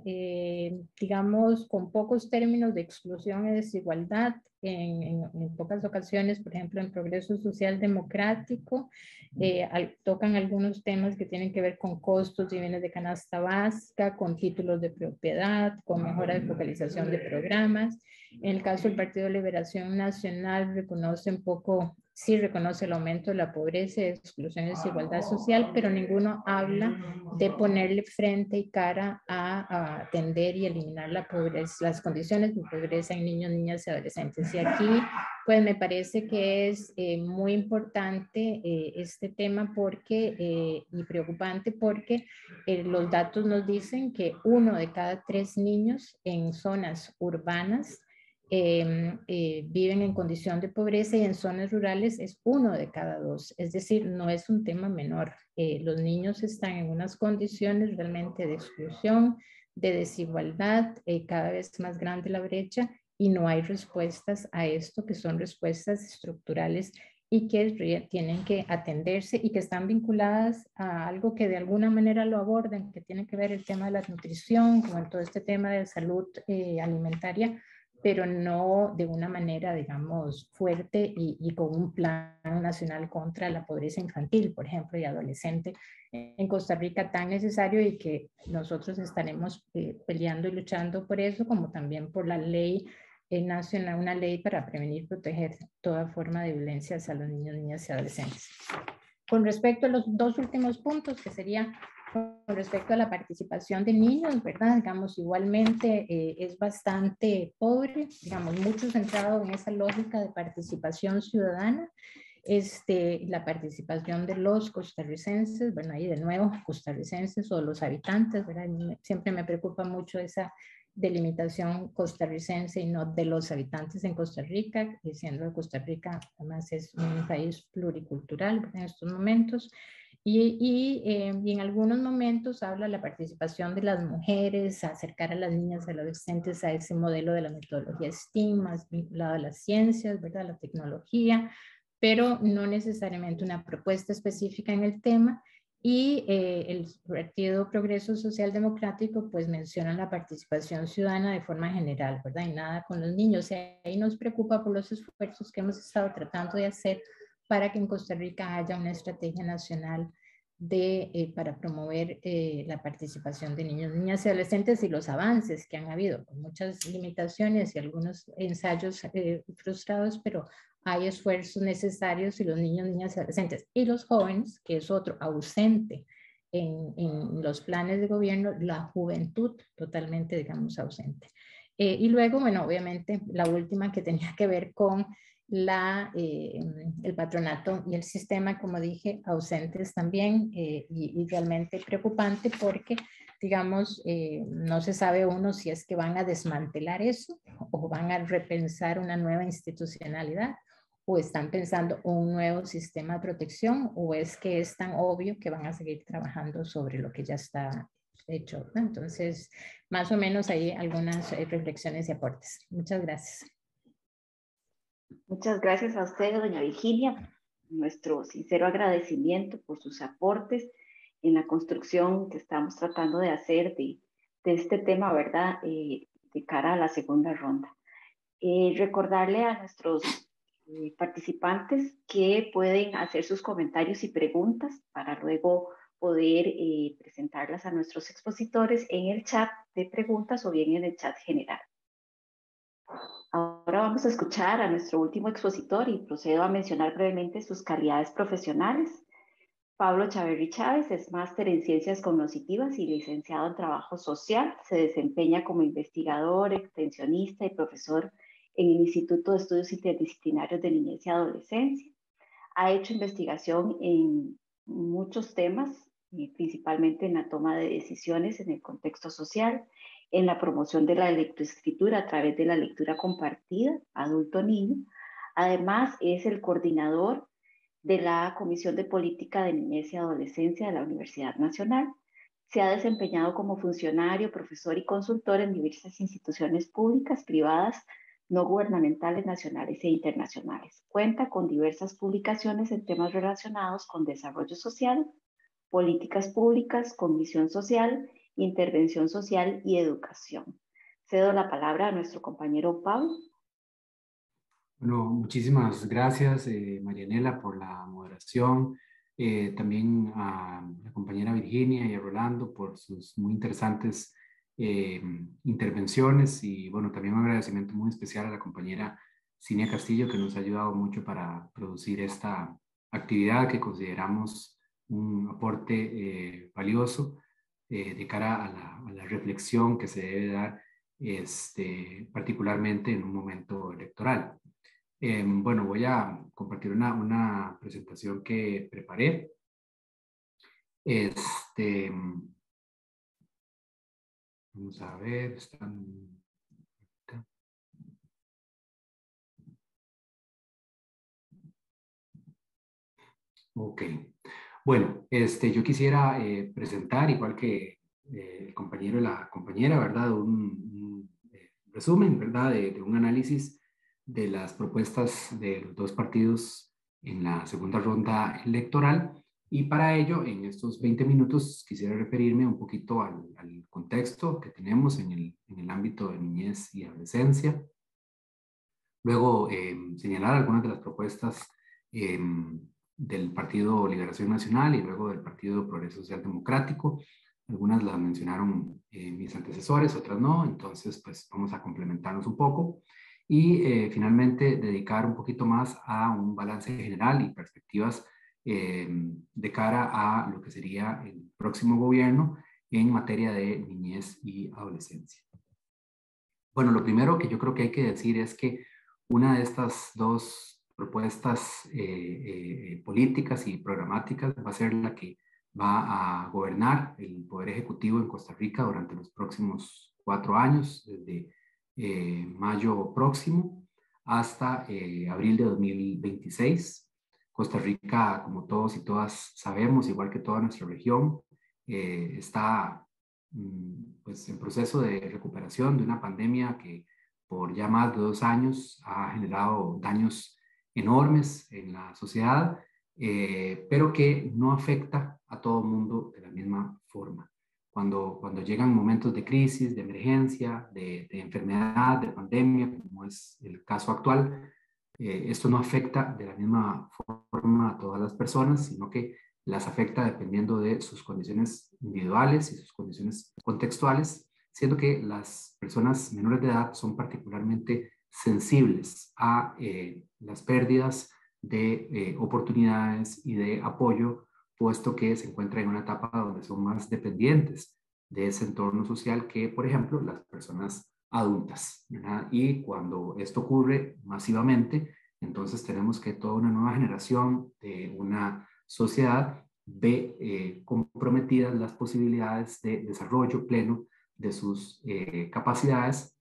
digamos, con pocos términos de exclusión y desigualdad, en pocas ocasiones, por ejemplo, en Progreso Social Democrático, tocan algunos temas que tienen que ver con costos y bienes de canasta básica, con títulos de propiedad, con mejora de focalización de programas. En el caso del Partido de Liberación Nacional, reconoce un poco, sí reconoce el aumento de la pobreza, exclusión y desigualdad social, pero ninguno habla de ponerle frente y cara a atender y eliminar la pobreza, las condiciones de pobreza en niños, niñas y adolescentes. Y aquí, pues me parece que es muy importante este tema porque, y preocupante porque los datos nos dicen que 1 de cada 3 niños en zonas urbanas viven en condición de pobreza y en zonas rurales es 1 de cada 2. Es decir, no es un tema menor. Los niños están en unas condiciones realmente de exclusión, de desigualdad, cada vez más grande la brecha y no hay respuestas a esto que son respuestas estructurales y que tienen que atenderse y que están vinculadas a algo que de alguna manera lo abordan, que tiene que ver el tema de la nutrición, con todo este tema de salud alimentaria, pero no de una manera, digamos, fuerte y con un plan nacional contra la pobreza infantil, por ejemplo, y adolescente en Costa Rica tan necesario y que nosotros estaremos peleando y luchando por eso, como también por la ley nacional, una ley para prevenir y proteger toda forma de violencia hacia los niños, niñas y adolescentes. Con respecto a los dos últimos puntos, que sería con respecto a la participación de niños, ¿verdad? Digamos, igualmente es bastante pobre, digamos, mucho centrado en esa lógica de participación ciudadana, la participación de los costarricenses, bueno, ahí de nuevo, costarricenses o los habitantes, ¿verdad? Siempre me preocupa mucho esa delimitación costarricense y no de los habitantes en Costa Rica, diciendo que Costa Rica además es un país pluricultural en estos momentos. Y en algunos momentos habla de la participación de las mujeres, acercar a las niñas y adolescentes a ese modelo de la metodología STEAM, más vinculado a las ciencias, ¿verdad? La tecnología, pero no necesariamente una propuesta específica en el tema. Y el Partido Progreso Social Democrático pues menciona la participación ciudadana de forma general, ¿verdad? Y nada con los niños. Y ahí nos preocupa por los esfuerzos que hemos estado tratando de hacer para que en Costa Rica haya una estrategia nacional para promover la participación de niños, niñas y adolescentes y los avances que han habido, con muchas limitaciones y algunos ensayos frustrados, pero hay esfuerzos necesarios y los niños, niñas y adolescentes y los jóvenes, que es otro ausente en los planes de gobierno, la juventud totalmente, digamos, ausente. Y luego, bueno, obviamente la última que tenía que ver con el patronato y el sistema, como dije, ausentes también, y realmente preocupante porque, digamos, no se sabe uno si es que van a desmantelar eso o van a repensar una nueva institucionalidad o están pensando un nuevo sistema de protección o es que es tan obvio que van a seguir trabajando sobre lo que ya está hecho, ¿no? Entonces, más o menos ahí algunas reflexiones y aportes. Muchas gracias.
Muchas gracias a usted, doña Virginia. Nuestro sincero agradecimiento por sus aportes en la construcción que estamos tratando de hacer de este tema, ¿verdad? De cara a la segunda ronda. Recordarle a nuestros participantes que pueden hacer sus comentarios y preguntas para luego poder presentarlas a nuestros expositores en el chat de preguntas o bien en el chat general. Ahora vamos a escuchar a nuestro último expositor y procedo a mencionar brevemente sus calidades profesionales. Pablo Chaverri Chávez es máster en Ciencias Cognitivas y licenciado en Trabajo Social. Se desempeña como investigador, extensionista y profesor en el Instituto de Estudios Interdisciplinarios de Niñez y Adolescencia. Ha hecho investigación en muchos temas, principalmente en la toma de decisiones en el contexto social, en la promoción de la lectoescritura a través de la lectura compartida, adulto-niño. Además, es el coordinador de la Comisión de Política de Niñez y Adolescencia de la Universidad Nacional. Se ha desempeñado como funcionario, profesor y consultor en diversas instituciones públicas, privadas, no gubernamentales, nacionales e internacionales. Cuenta con diversas publicaciones en temas relacionados con desarrollo social, políticas públicas, condición social, intervención social y educación. Cedo la palabra a nuestro compañero Pablo.
Bueno, muchísimas gracias, Marianela, por la moderación. También a la compañera Virginia y a Rolando por sus muy interesantes intervenciones. Y bueno, también un agradecimiento muy especial a la compañera Cinia Castillo, que nos ha ayudado mucho para producir esta actividad que consideramos un aporte valioso de cara a la reflexión que se debe dar particularmente en un momento electoral. Bueno, voy a compartir una presentación que preparé. Vamos a ver, ok. Bueno, yo quisiera presentar, igual que el compañero y la compañera, ¿verdad? Un resumen, ¿verdad? De un análisis de las propuestas de los dos partidos en la segunda ronda electoral. Y para ello, en estos 20 minutos, quisiera referirme un poquito al contexto que tenemos en el ámbito de niñez y adolescencia. Luego, señalar algunas de las propuestas del Partido Liberación Nacional y luego del Partido Progreso Social Democrático. Algunas las mencionaron mis antecesores, otras no, entonces pues vamos a complementarnos un poco. Y finalmente dedicar un poquito más a un balance general y perspectivas de cara a lo que sería el próximo gobierno en materia de niñez y adolescencia. Bueno, lo primero que yo creo que hay que decir es que una de estas dos propuestas políticas y programáticas va a ser la que va a gobernar el Poder Ejecutivo en Costa Rica durante los próximos 4 años, desde mayo próximo hasta abril de 2026. Costa Rica, como todos y todas sabemos, igual que toda nuestra región, está pues, en proceso de recuperación de una pandemia que por ya más de 2 años ha generado daños enormes en la sociedad, pero que no afecta a todo el mundo de la misma forma. Cuando llegan momentos de crisis, de emergencia, de enfermedad, de pandemia, como es el caso actual, esto no afecta de la misma forma a todas las personas, sino que las afecta dependiendo de sus condiciones individuales y sus condiciones contextuales, siendo que las personas menores de edad son particularmente sensibles a las pérdidas de oportunidades y de apoyo, puesto que se encuentran en una etapa donde son más dependientes de ese entorno social que, por ejemplo, las personas adultas, ¿verdad? Y cuando esto ocurre masivamente, entonces tenemos que toda una nueva generación de una sociedad ve comprometidas las posibilidades de desarrollo pleno de sus capacidades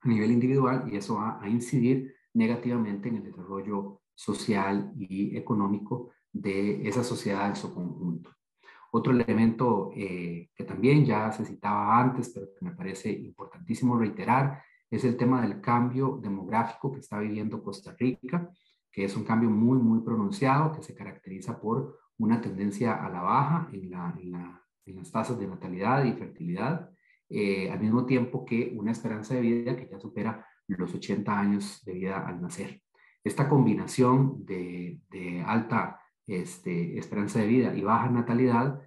a nivel individual, y eso va a incidir negativamente en el desarrollo social y económico de esa sociedad en su conjunto. Otro elemento que también ya se citaba antes, pero que me parece importantísimo reiterar, es el tema del cambio demográfico que está viviendo Costa Rica, que es un cambio muy, muy pronunciado, que se caracteriza por una tendencia a la baja en las tasas de natalidad y fertilidad, al mismo tiempo que una esperanza de vida que ya supera los 80 años de vida al nacer. Esta combinación de alta esperanza de vida y baja natalidad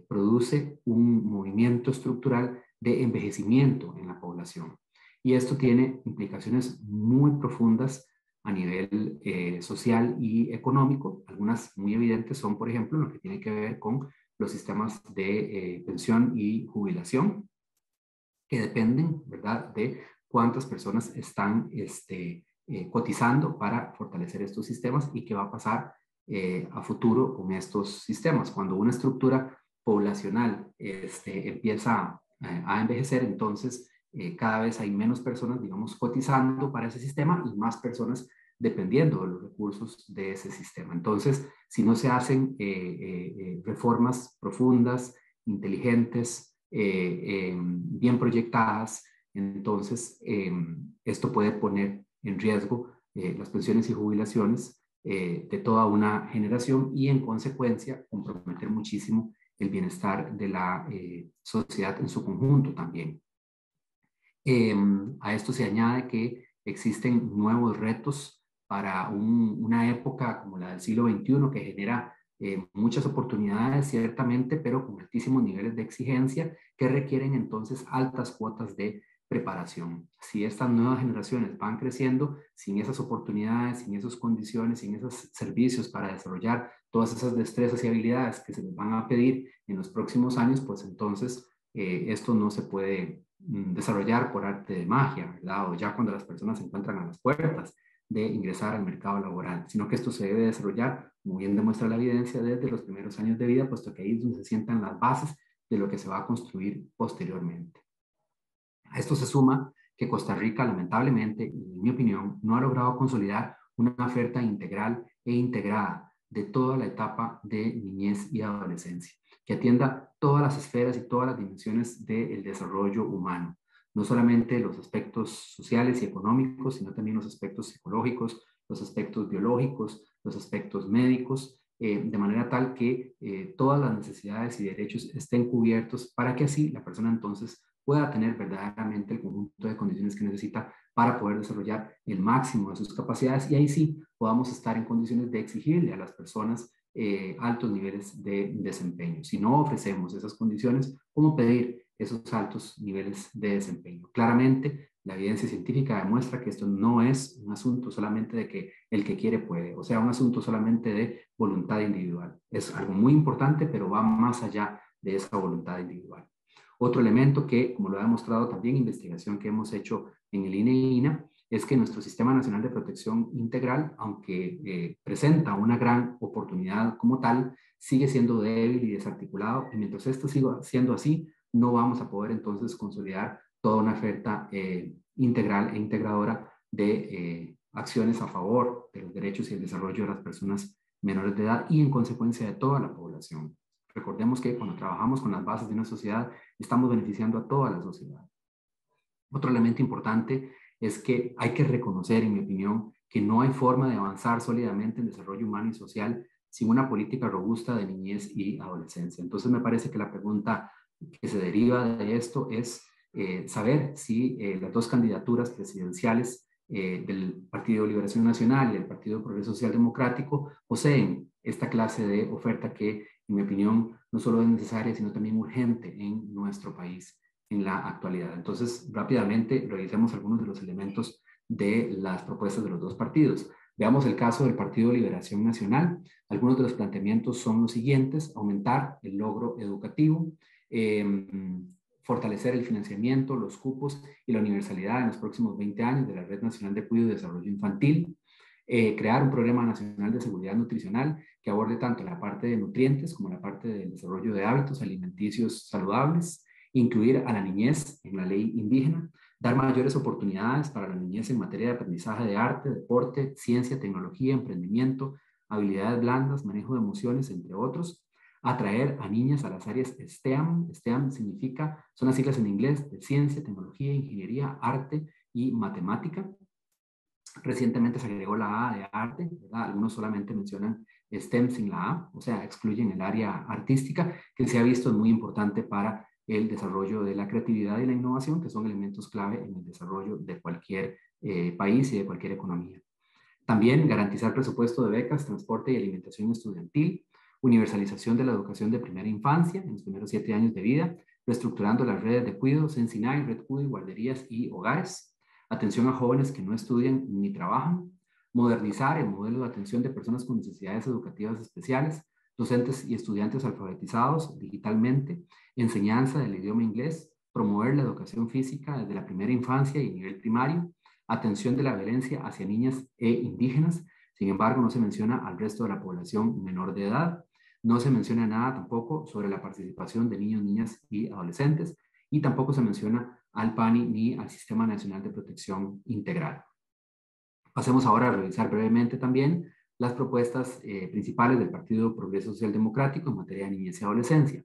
produce un movimiento estructural de envejecimiento en la población. Y esto tiene implicaciones muy profundas a nivel social y económico. Algunas muy evidentes son, por ejemplo, lo que tiene que ver con los sistemas de pensión y jubilación, que dependen, ¿verdad?, de cuántas personas están cotizando para fortalecer estos sistemas y qué va a pasar a futuro con estos sistemas. Cuando una estructura poblacional empieza a envejecer, entonces cada vez hay menos personas, digamos, cotizando para ese sistema y más personas dependiendo de los recursos de ese sistema. Entonces, si no se hacen reformas profundas, inteligentes, bien proyectadas, entonces esto puede poner en riesgo las pensiones y jubilaciones de toda una generación y en consecuencia comprometer muchísimo el bienestar de la sociedad en su conjunto también. A esto se añade que existen nuevos retos para una época como la del siglo XXI que genera muchas oportunidades, ciertamente, pero con altísimos niveles de exigencia que requieren entonces altas cuotas de preparación. Si estas nuevas generaciones van creciendo sin esas oportunidades, sin esas condiciones, sin esos servicios para desarrollar todas esas destrezas y habilidades que se les van a pedir en los próximos años, pues entonces esto no se puede desarrollar por arte de magia, ¿verdad? O ya cuando las personas se encuentran a las puertas de ingresar al mercado laboral, sino que esto se debe desarrollar, como bien demuestra la evidencia, desde los primeros años de vida, puesto que ahí es donde se sientan las bases de lo que se va a construir posteriormente. A esto se suma que Costa Rica, lamentablemente, en mi opinión, no ha logrado consolidar una oferta integral e integrada de toda la etapa de niñez y adolescencia, que atienda todas las esferas y todas las dimensiones del desarrollo humano. No solamente los aspectos sociales y económicos, sino también los aspectos psicológicos, los aspectos biológicos, los aspectos médicos, de manera tal que todas las necesidades y derechos estén cubiertos para que así la persona entonces pueda tener verdaderamente el conjunto de condiciones que necesita para poder desarrollar el máximo de sus capacidades y ahí sí podamos estar en condiciones de exigirle a las personas altos niveles de desempeño. Si no ofrecemos esas condiciones, ¿cómo pedir esos altos niveles de desempeño? Claramente, la evidencia científica demuestra que esto no es un asunto solamente de que el que quiere puede, o sea, un asunto solamente de voluntad individual. Es algo muy importante, pero va más allá de esa voluntad individual. Otro elemento que, como lo ha demostrado también investigación que hemos hecho en el INE-INA, es que nuestro Sistema Nacional de Protección Integral, aunque presenta una gran oportunidad como tal, sigue siendo débil y desarticulado, y mientras esto siga siendo así, no vamos a poder entonces consolidar toda una oferta integral e integradora de acciones a favor de los derechos y el desarrollo de las personas menores de edad y en consecuencia de toda la población. Recordemos que cuando trabajamos con las bases de una sociedad, estamos beneficiando a toda la sociedad. Otro elemento importante es que hay que reconocer, en mi opinión, que no hay forma de avanzar sólidamente en desarrollo humano y social sin una política robusta de niñez y adolescencia. Entonces me parece que la pregunta que se deriva de esto es saber si las dos candidaturas presidenciales del Partido de Liberación Nacional y del Partido Progreso Social Democrático poseen esta clase de oferta que, en mi opinión, no solo es necesaria, sino también urgente en nuestro país en la actualidad. Entonces, rápidamente revisemos algunos de los elementos de las propuestas de los dos partidos. Veamos el caso del Partido de Liberación Nacional. Algunos de los planteamientos son los siguientes: aumentar el logro educativo, fortalecer el financiamiento, los cupos y la universalidad en los próximos 20 años de la Red Nacional de Cuidado y Desarrollo Infantil, crear un programa nacional de seguridad nutricional que aborde tanto la parte de nutrientes como la parte del desarrollo de hábitos alimenticios saludables, incluir a la niñez en la ley indígena, dar mayores oportunidades para la niñez en materia de aprendizaje de arte, deporte, ciencia, tecnología, emprendimiento, habilidades blandas, manejo de emociones, entre otros. Atraer a niñas a las áreas STEM. STEM significa, son las siglas en inglés, de ciencia, tecnología, ingeniería, arte y matemática. Recientemente se agregó la A de arte, ¿verdad? Algunos solamente mencionan STEM sin la A, o sea, excluyen el área artística, que se ha visto muy importante para el desarrollo de la creatividad y la innovación, que son elementos clave en el desarrollo de cualquier país y de cualquier economía. También garantizar presupuesto de becas, transporte y alimentación estudiantil, universalización de la educación de primera infancia en los primeros 7 años de vida, reestructurando las redes de cuidado, Sensinay, Red Cuido, guarderías y hogares, atención a jóvenes que no estudian ni trabajan, modernizar el modelo de atención de personas con necesidades educativas especiales, docentes y estudiantes alfabetizados digitalmente, enseñanza del idioma inglés, promover la educación física desde la primera infancia y nivel primario, atención de la violencia hacia niñas e indígenas. Sin embargo, no se menciona al resto de la población menor de edad. No se menciona nada tampoco sobre la participación de niños, niñas y adolescentes, y tampoco se menciona al PANI ni al Sistema Nacional de Protección Integral. Pasemos ahora a revisar brevemente también las propuestas principales del Partido Progreso Social Democrático en materia de niñez y adolescencia.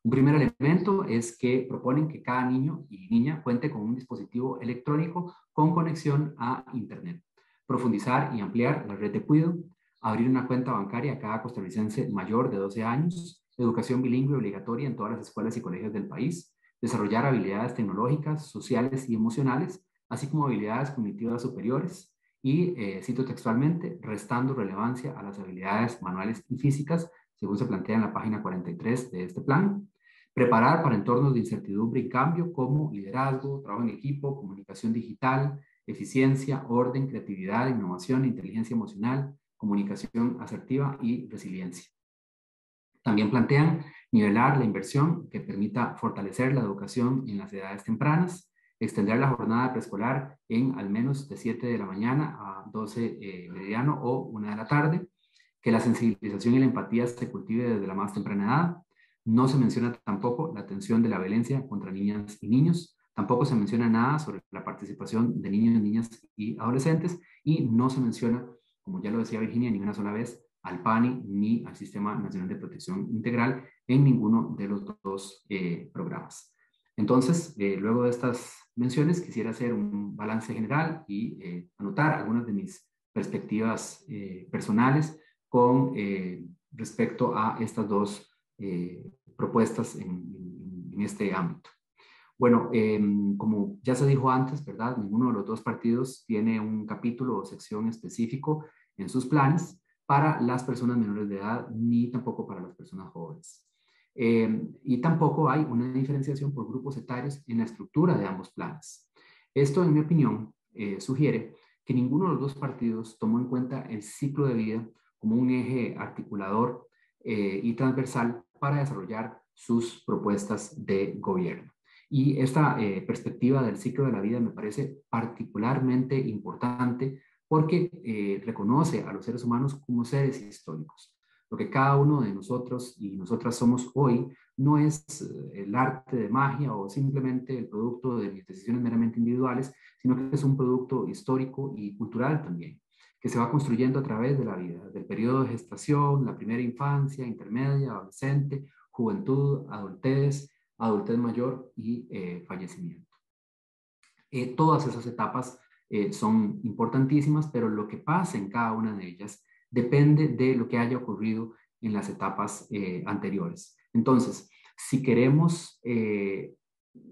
Un primer elemento es que proponen que cada niño y niña cuente con un dispositivo electrónico con conexión a Internet. Profundizar y ampliar la red de cuidado, abrir una cuenta bancaria a cada costarricense mayor de 12 años, educación bilingüe obligatoria en todas las escuelas y colegios del país, desarrollar habilidades tecnológicas, sociales y emocionales, así como habilidades cognitivas superiores, y, cito textualmente, restando relevancia a las habilidades manuales y físicas, según se plantea en la página 43 de este plan. Preparar para entornos de incertidumbre y cambio como liderazgo, trabajo en equipo, comunicación digital, eficiencia, orden, creatividad, innovación, inteligencia emocional, comunicación asertiva y resiliencia. También plantean nivelar la inversión que permita fortalecer la educación en las edades tempranas, extender la jornada preescolar en al menos de 7 de la mañana a 12 meridiano o 1 de la tarde, que la sensibilización y la empatía se cultive desde la más temprana edad. No se menciona tampoco la atención de la violencia contra niñas y niños, tampoco se menciona nada sobre la participación de niños, niñas y adolescentes, y no se menciona, como ya lo decía Virginia, ni una sola vez al PANI ni al Sistema Nacional de Protección Integral en ninguno de los dos programas. Entonces, luego de estas menciones, quisiera hacer un balance general y anotar algunas de mis perspectivas personales con respecto a estas dos propuestas en este ámbito. Bueno, como ya se dijo antes, ¿verdad? Ninguno de los dos partidos tiene un capítulo o sección específico en sus planes para las personas menores de edad, ni tampoco para las personas jóvenes. Y tampoco hay una diferenciación por grupos etarios en la estructura de ambos planes. Esto, en mi opinión, sugiere que ninguno de los dos partidos tomó en cuenta el ciclo de vida como un eje articulador y transversal para desarrollar sus propuestas de gobierno. Y esta perspectiva del ciclo de la vida me parece particularmente importante porque reconoce a los seres humanos como seres históricos. Lo que cada uno de nosotros y nosotras somos hoy no es el arte de magia o simplemente el producto de mis decisiones meramente individuales, sino que es un producto histórico y cultural también, que se va construyendo a través de la vida, del periodo de gestación, la primera infancia, intermedia, adolescente, juventud, adultez mayor y fallecimiento. Todas esas etapas son importantísimas, pero lo que pasa en cada una de ellas depende de lo que haya ocurrido en las etapas anteriores. Entonces, si queremos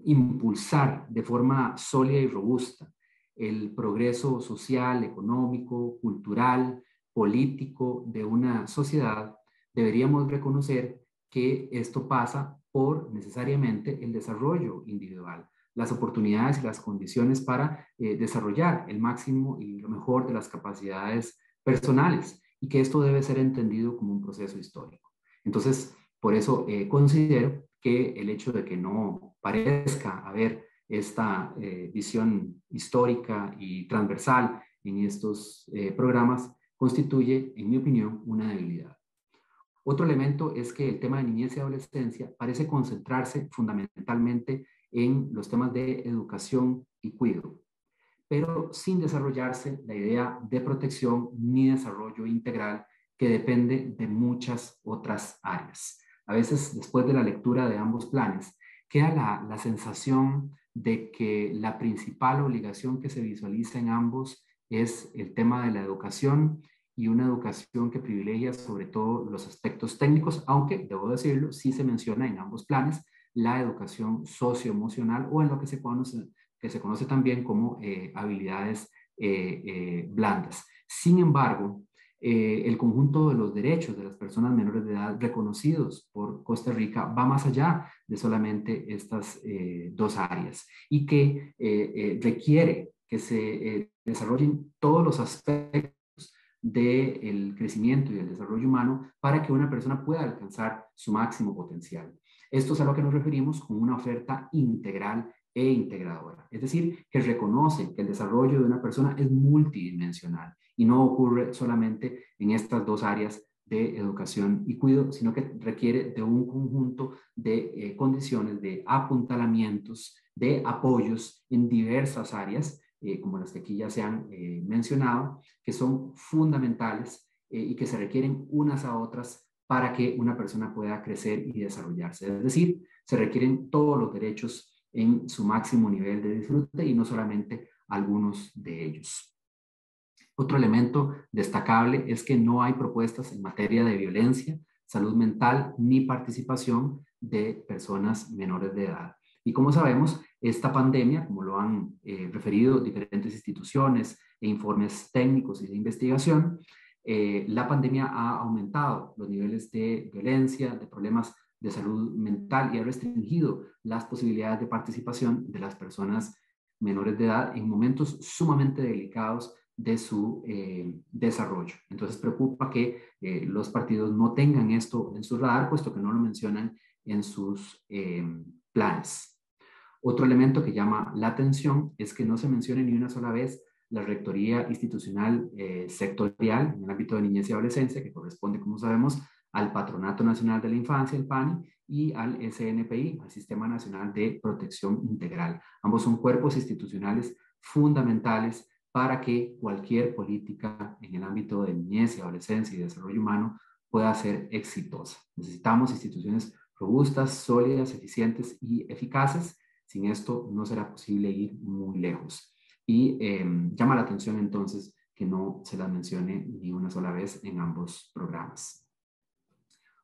impulsar de forma sólida y robusta el progreso social, económico, cultural, político de una sociedad, deberíamos reconocer que esto pasa por necesariamente el desarrollo individual, las oportunidades y las condiciones para desarrollar el máximo y lo mejor de las capacidades personales, y que esto debe ser entendido como un proceso histórico. Entonces, por eso considero que el hecho de que no parezca haber esta visión histórica y transversal en estos programas constituye, en mi opinión, una debilidad. Otro elemento es que el tema de niñez y adolescencia parece concentrarse fundamentalmente en los temas de educación y cuidado, pero sin desarrollarse la idea de protección ni desarrollo integral que depende de muchas otras áreas. A veces, después de la lectura de ambos planes, queda la sensación de que la principal obligación que se visualiza en ambos es el tema de la educación, y una educación que privilegia sobre todo los aspectos técnicos, aunque, debo decirlo, sí se menciona en ambos planes la educación socioemocional, o en lo que se conoce también como habilidades blandas. Sin embargo, el conjunto de los derechos de las personas menores de edad reconocidos por Costa Rica va más allá de solamente estas dos áreas, y que requiere que se desarrollen todos los aspectos del crecimiento y del desarrollo humano para que una persona pueda alcanzar su máximo potencial. Esto es a lo que nos referimos con una oferta integral e integradora, es decir, que reconoce que el desarrollo de una persona es multidimensional y no ocurre solamente en estas dos áreas de educación y cuidado, sino que requiere de un conjunto de condiciones, de apuntalamientos, de apoyos en diversas áreas, como las que aquí ya se han mencionado, que son fundamentales y que se requieren unas a otras para que una persona pueda crecer y desarrollarse. Es decir, se requieren todos los derechos en su máximo nivel de disfrute y no solamente algunos de ellos. Otro elemento destacable es que no hay propuestas en materia de violencia, salud mental ni participación de personas menores de edad. Y como sabemos, esta pandemia, como lo han referido diferentes instituciones e informes técnicos y de investigación, la pandemia ha aumentado los niveles de violencia, de problemas de salud mental, y ha restringido las posibilidades de participación de las personas menores de edad en momentos sumamente delicados de su desarrollo. Entonces preocupa que los partidos no tengan esto en su radar, puesto que no lo mencionan en sus planes. Otro elemento que llama la atención es que no se mencione ni una sola vez la rectoría institucional sectorial en el ámbito de niñez y adolescencia, que corresponde, como sabemos, al Patronato Nacional de la Infancia, el PANI, y al SNPI, al Sistema Nacional de Protección Integral. Ambos son cuerpos institucionales fundamentales para que cualquier política en el ámbito de niñez y adolescencia y desarrollo humano pueda ser exitosa. Necesitamos instituciones robustas, sólidas, eficientes y eficaces. Sin esto no será posible ir muy lejos. Y llama la atención entonces que no se las mencione ni una sola vez en ambos programas.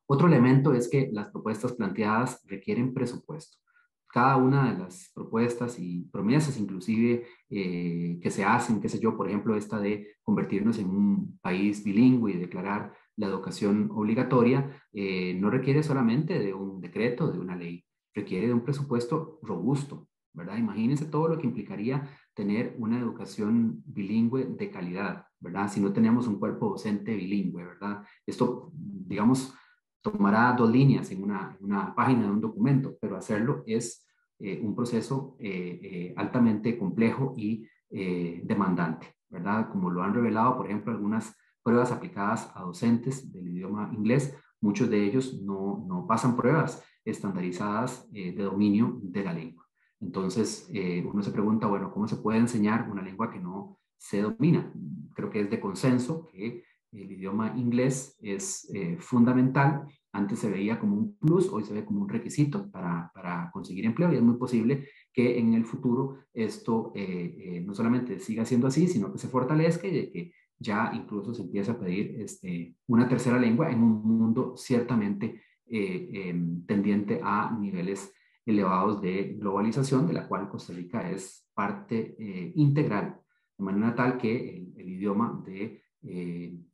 Otro elemento es que las propuestas planteadas requieren presupuesto. Cada una de las propuestas y promesas inclusive que se hacen, qué sé yo, por ejemplo, esta de convertirnos en un país bilingüe y declarar la educación obligatoria, no requiere solamente de un decreto, de una ley, requiere de un presupuesto robusto, ¿verdad? Imagínense todo lo que implicaría tener una educación bilingüe de calidad, ¿verdad? Si no tenemos un cuerpo docente bilingüe, ¿verdad? Esto, digamos, tomará 2 líneas en una página de un documento, pero hacerlo es un proceso altamente complejo y demandante, ¿verdad? Como lo han revelado, por ejemplo, algunas pruebas aplicadas a docentes del idioma inglés, muchos de ellos no pasan pruebas estandarizadas de dominio de la lengua. Entonces, uno se pregunta, bueno, ¿cómo se puede enseñar una lengua que no se domina? Creo que es de consenso que el idioma inglés es fundamental. Antes se veía como un plus, hoy se ve como un requisito para conseguir empleo, y es muy posible que en el futuro esto no solamente siga siendo así, sino que se fortalezca y de que ya incluso se empiece a pedir una tercera lengua en un mundo ciertamente tendiente a niveles elevados de globalización, de la cual Costa Rica es parte integral, de manera tal que el idioma de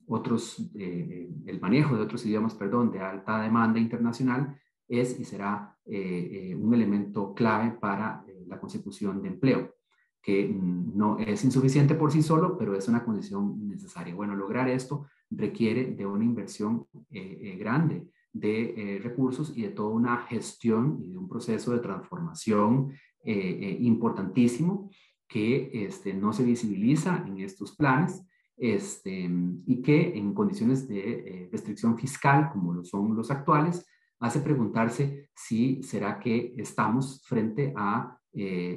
el manejo de otros idiomas, perdón, de alta demanda internacional es y será un elemento clave para la consecución de empleo, que no es insuficiente por sí solo, pero es una condición necesaria. Bueno, lograr esto requiere de una inversión grande de recursos y de toda una gestión y de un proceso de transformación importantísimo que no se visibiliza en estos planes y que en condiciones de restricción fiscal, como lo son los actuales, hace preguntarse si será que estamos frente a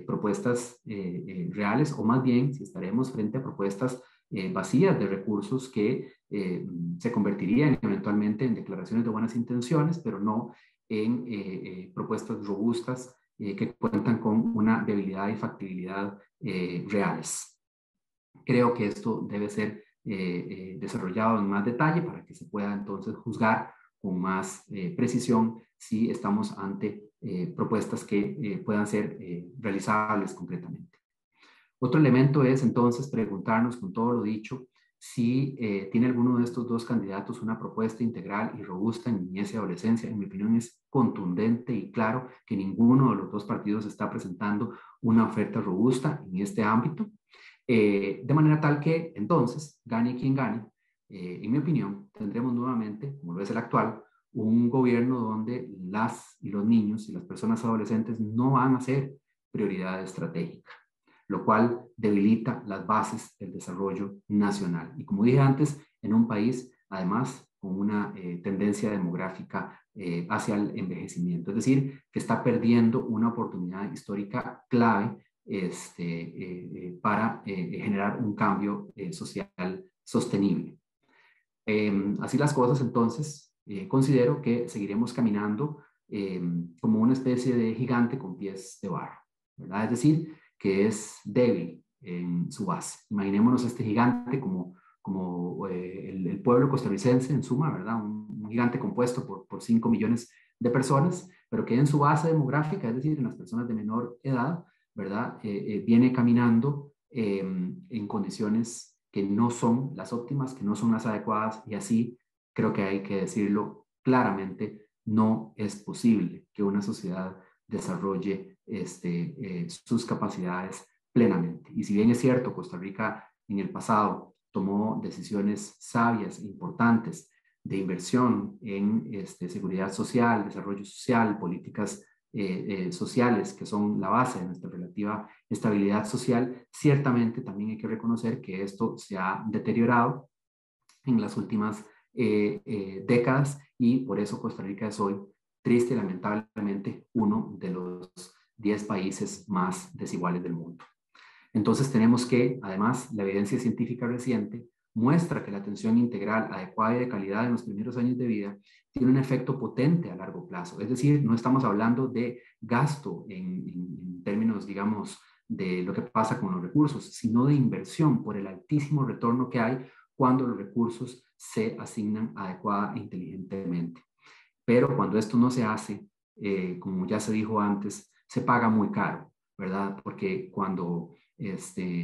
propuestas reales o más bien si estaremos frente a propuestas vacías de recursos que se convertirían eventualmente en declaraciones de buenas intenciones, pero no en propuestas robustas que cuentan con una viabilidad y factibilidad reales. Creo que esto debe ser desarrollado en más detalle para que se pueda entonces juzgar con más precisión si estamos ante propuestas que puedan ser realizables concretamente. Otro elemento es entonces preguntarnos con todo lo dicho si tiene alguno de estos dos candidatos una propuesta integral y robusta en niñez y adolescencia. En mi opinión es contundente y claro que ninguno de los dos partidos está presentando una oferta robusta en este ámbito, de manera tal que entonces, gane quien gane, en mi opinión, tendremos nuevamente, como lo es el actual, un gobierno donde las y los niños y las personas adolescentes no van a ser prioridad estratégica, lo cual debilita las bases del desarrollo nacional. Y como dije antes, en un país, además, con una tendencia demográfica hacia el envejecimiento, es decir, que está perdiendo una oportunidad histórica clave para generar un cambio social sostenible. Así las cosas, entonces, considero que seguiremos caminando como una especie de gigante con pies de barro, ¿verdad? Es decir, que es débil en su base. Imaginémonos este gigante como el pueblo costarricense en suma, ¿verdad? Un gigante compuesto por 5 millones de personas, pero que en su base demográfica, es decir, en las personas de menor edad, ¿verdad? Viene caminando en condiciones que no son las óptimas, que no son las adecuadas, y así creo que hay que decirlo claramente, no es posible que una sociedad desarrolle sus capacidades plenamente. Y si bien es cierto, Costa Rica en el pasado tomó decisiones sabias e importantes de inversión en seguridad social, desarrollo social, políticas sociales que son la base de nuestra relativa estabilidad social, ciertamente también hay que reconocer que esto se ha deteriorado en las últimas décadas y por eso Costa Rica es hoy, triste y lamentablemente, uno de los 10 países más desiguales del mundo. Entonces tenemos que, además, la evidencia científica reciente muestra que la atención integral adecuada y de calidad en los primeros años de vida tiene un efecto potente a largo plazo. Es decir, no estamos hablando de gasto en términos, digamos, de lo que pasa con los recursos, sino de inversión por el altísimo retorno que hay cuando los recursos se asignan adecuada e inteligentemente. Pero cuando esto no se hace, como ya se dijo antes, se paga muy caro, ¿verdad? Porque cuando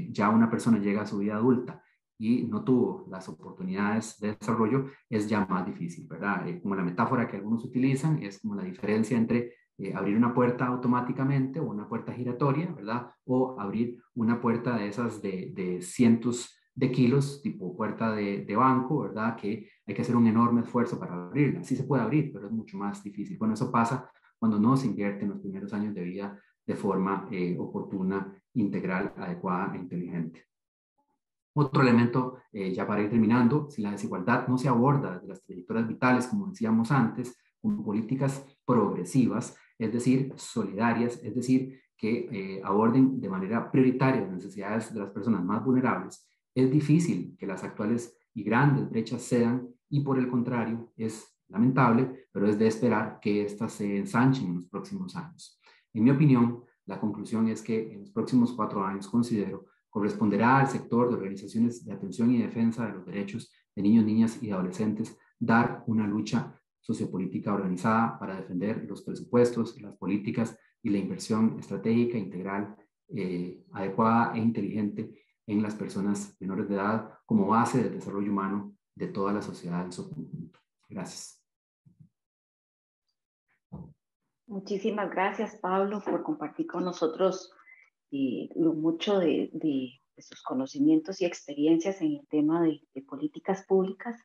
ya una persona llega a su vida adulta y no tuvo las oportunidades de desarrollo, es ya más difícil, ¿verdad? Como la metáfora que algunos utilizan, es como la diferencia entre abrir una puerta automáticamente o una puerta giratoria, ¿verdad? O abrir una puerta de esas de cientos de kilos, tipo puerta de banco, ¿verdad? Que hay que hacer un enorme esfuerzo para abrirla. Sí se puede abrir, pero es mucho más difícil. Bueno, eso pasa cuando no se invierte en los primeros años de vida de forma oportuna, integral, adecuada e inteligente. Otro elemento, ya para ir terminando, si la desigualdad no se aborda desde las trayectorias vitales, como decíamos antes, con políticas progresivas, es decir, solidarias, es decir, que aborden de manera prioritaria las necesidades de las personas más vulnerables, es difícil que las actuales y grandes brechas cedan y por el contrario, es lamentable, pero es de esperar que éstas se ensanchen en los próximos años. En mi opinión, la conclusión es que en los próximos 4 años, considero, corresponderá al sector de organizaciones de atención y defensa de los derechos de niños, niñas y adolescentes dar una lucha sociopolítica organizada para defender los presupuestos, las políticas y la inversión estratégica integral, adecuada e inteligente en las personas menores de edad como base del desarrollo humano de toda la sociedad en su conjunto. Gracias.
Muchísimas gracias, Pablo, por compartir con nosotros lo mucho de sus conocimientos y experiencias en el tema de políticas públicas.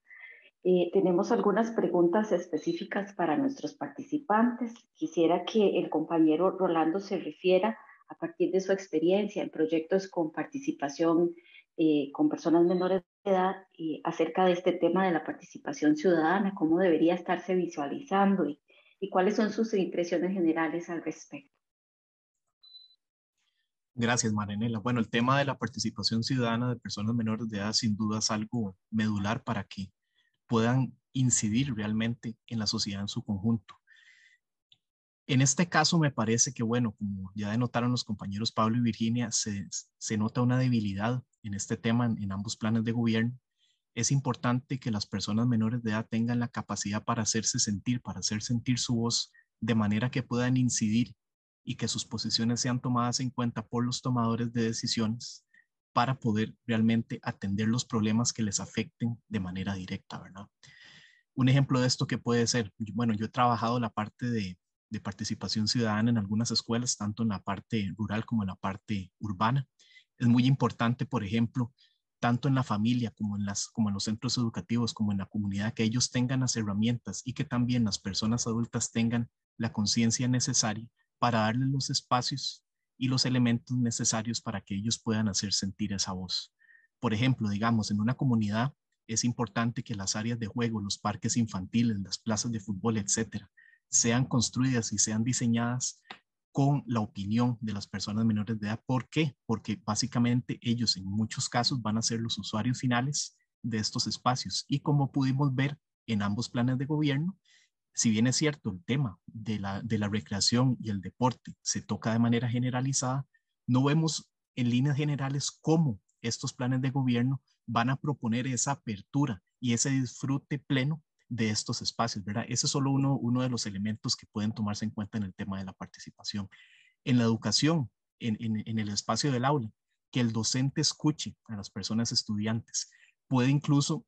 Tenemos algunas preguntas específicas para nuestros participantes. Quisiera que el compañero Rolando se refiera, a partir de su experiencia en proyectos con participación con personas menores de edad, acerca de este tema de la participación ciudadana, cómo debería estarse visualizando y cuáles son sus impresiones generales al respecto.
Gracias, Marianela. Bueno, el tema de la participación ciudadana de personas menores de edad sin duda es algo medular para que puedan incidir realmente en la sociedad en su conjunto. En este caso me parece que, bueno, como ya denotaron los compañeros Pablo y Virginia, se nota una debilidad en este tema en ambos planes de gobierno. Es importante que las personas menores de edad tengan la capacidad para hacerse sentir, para hacer sentir su voz, de manera que puedan incidir y que sus posiciones sean tomadas en cuenta por los tomadores de decisiones para poder realmente atender los problemas que les afecten de manera directa, ¿verdad? Un ejemplo de esto que puede ser, bueno, yo he trabajado la parte de participación ciudadana en algunas escuelas, tanto en la parte rural como en la parte urbana. Es muy importante, por ejemplo, tanto en la familia como en los centros educativos, como en la comunidad, que ellos tengan las herramientas y que también las personas adultas tengan la conciencia necesaria para darles los espacios y los elementos necesarios para que ellos puedan hacer sentir esa voz. Por ejemplo, digamos, en una comunidad es importante que las áreas de juego, los parques infantiles, las plazas de fútbol, etcétera, sean construidas y sean diseñadas con la opinión de las personas menores de edad. ¿Por qué? Porque básicamente ellos en muchos casos van a ser los usuarios finales de estos espacios. Y como pudimos ver en ambos planes de gobierno, si bien es cierto el tema de la recreación y el deporte se toca de manera generalizada, no vemos en líneas generales cómo estos planes de gobierno van a proponer esa apertura y ese disfrute pleno de estos espacios, ¿verdad? Ese es solo uno de los elementos que pueden tomarse en cuenta en el tema de la participación. En la educación, en el espacio del aula, que el docente escuche a las personas estudiantes, puede incluso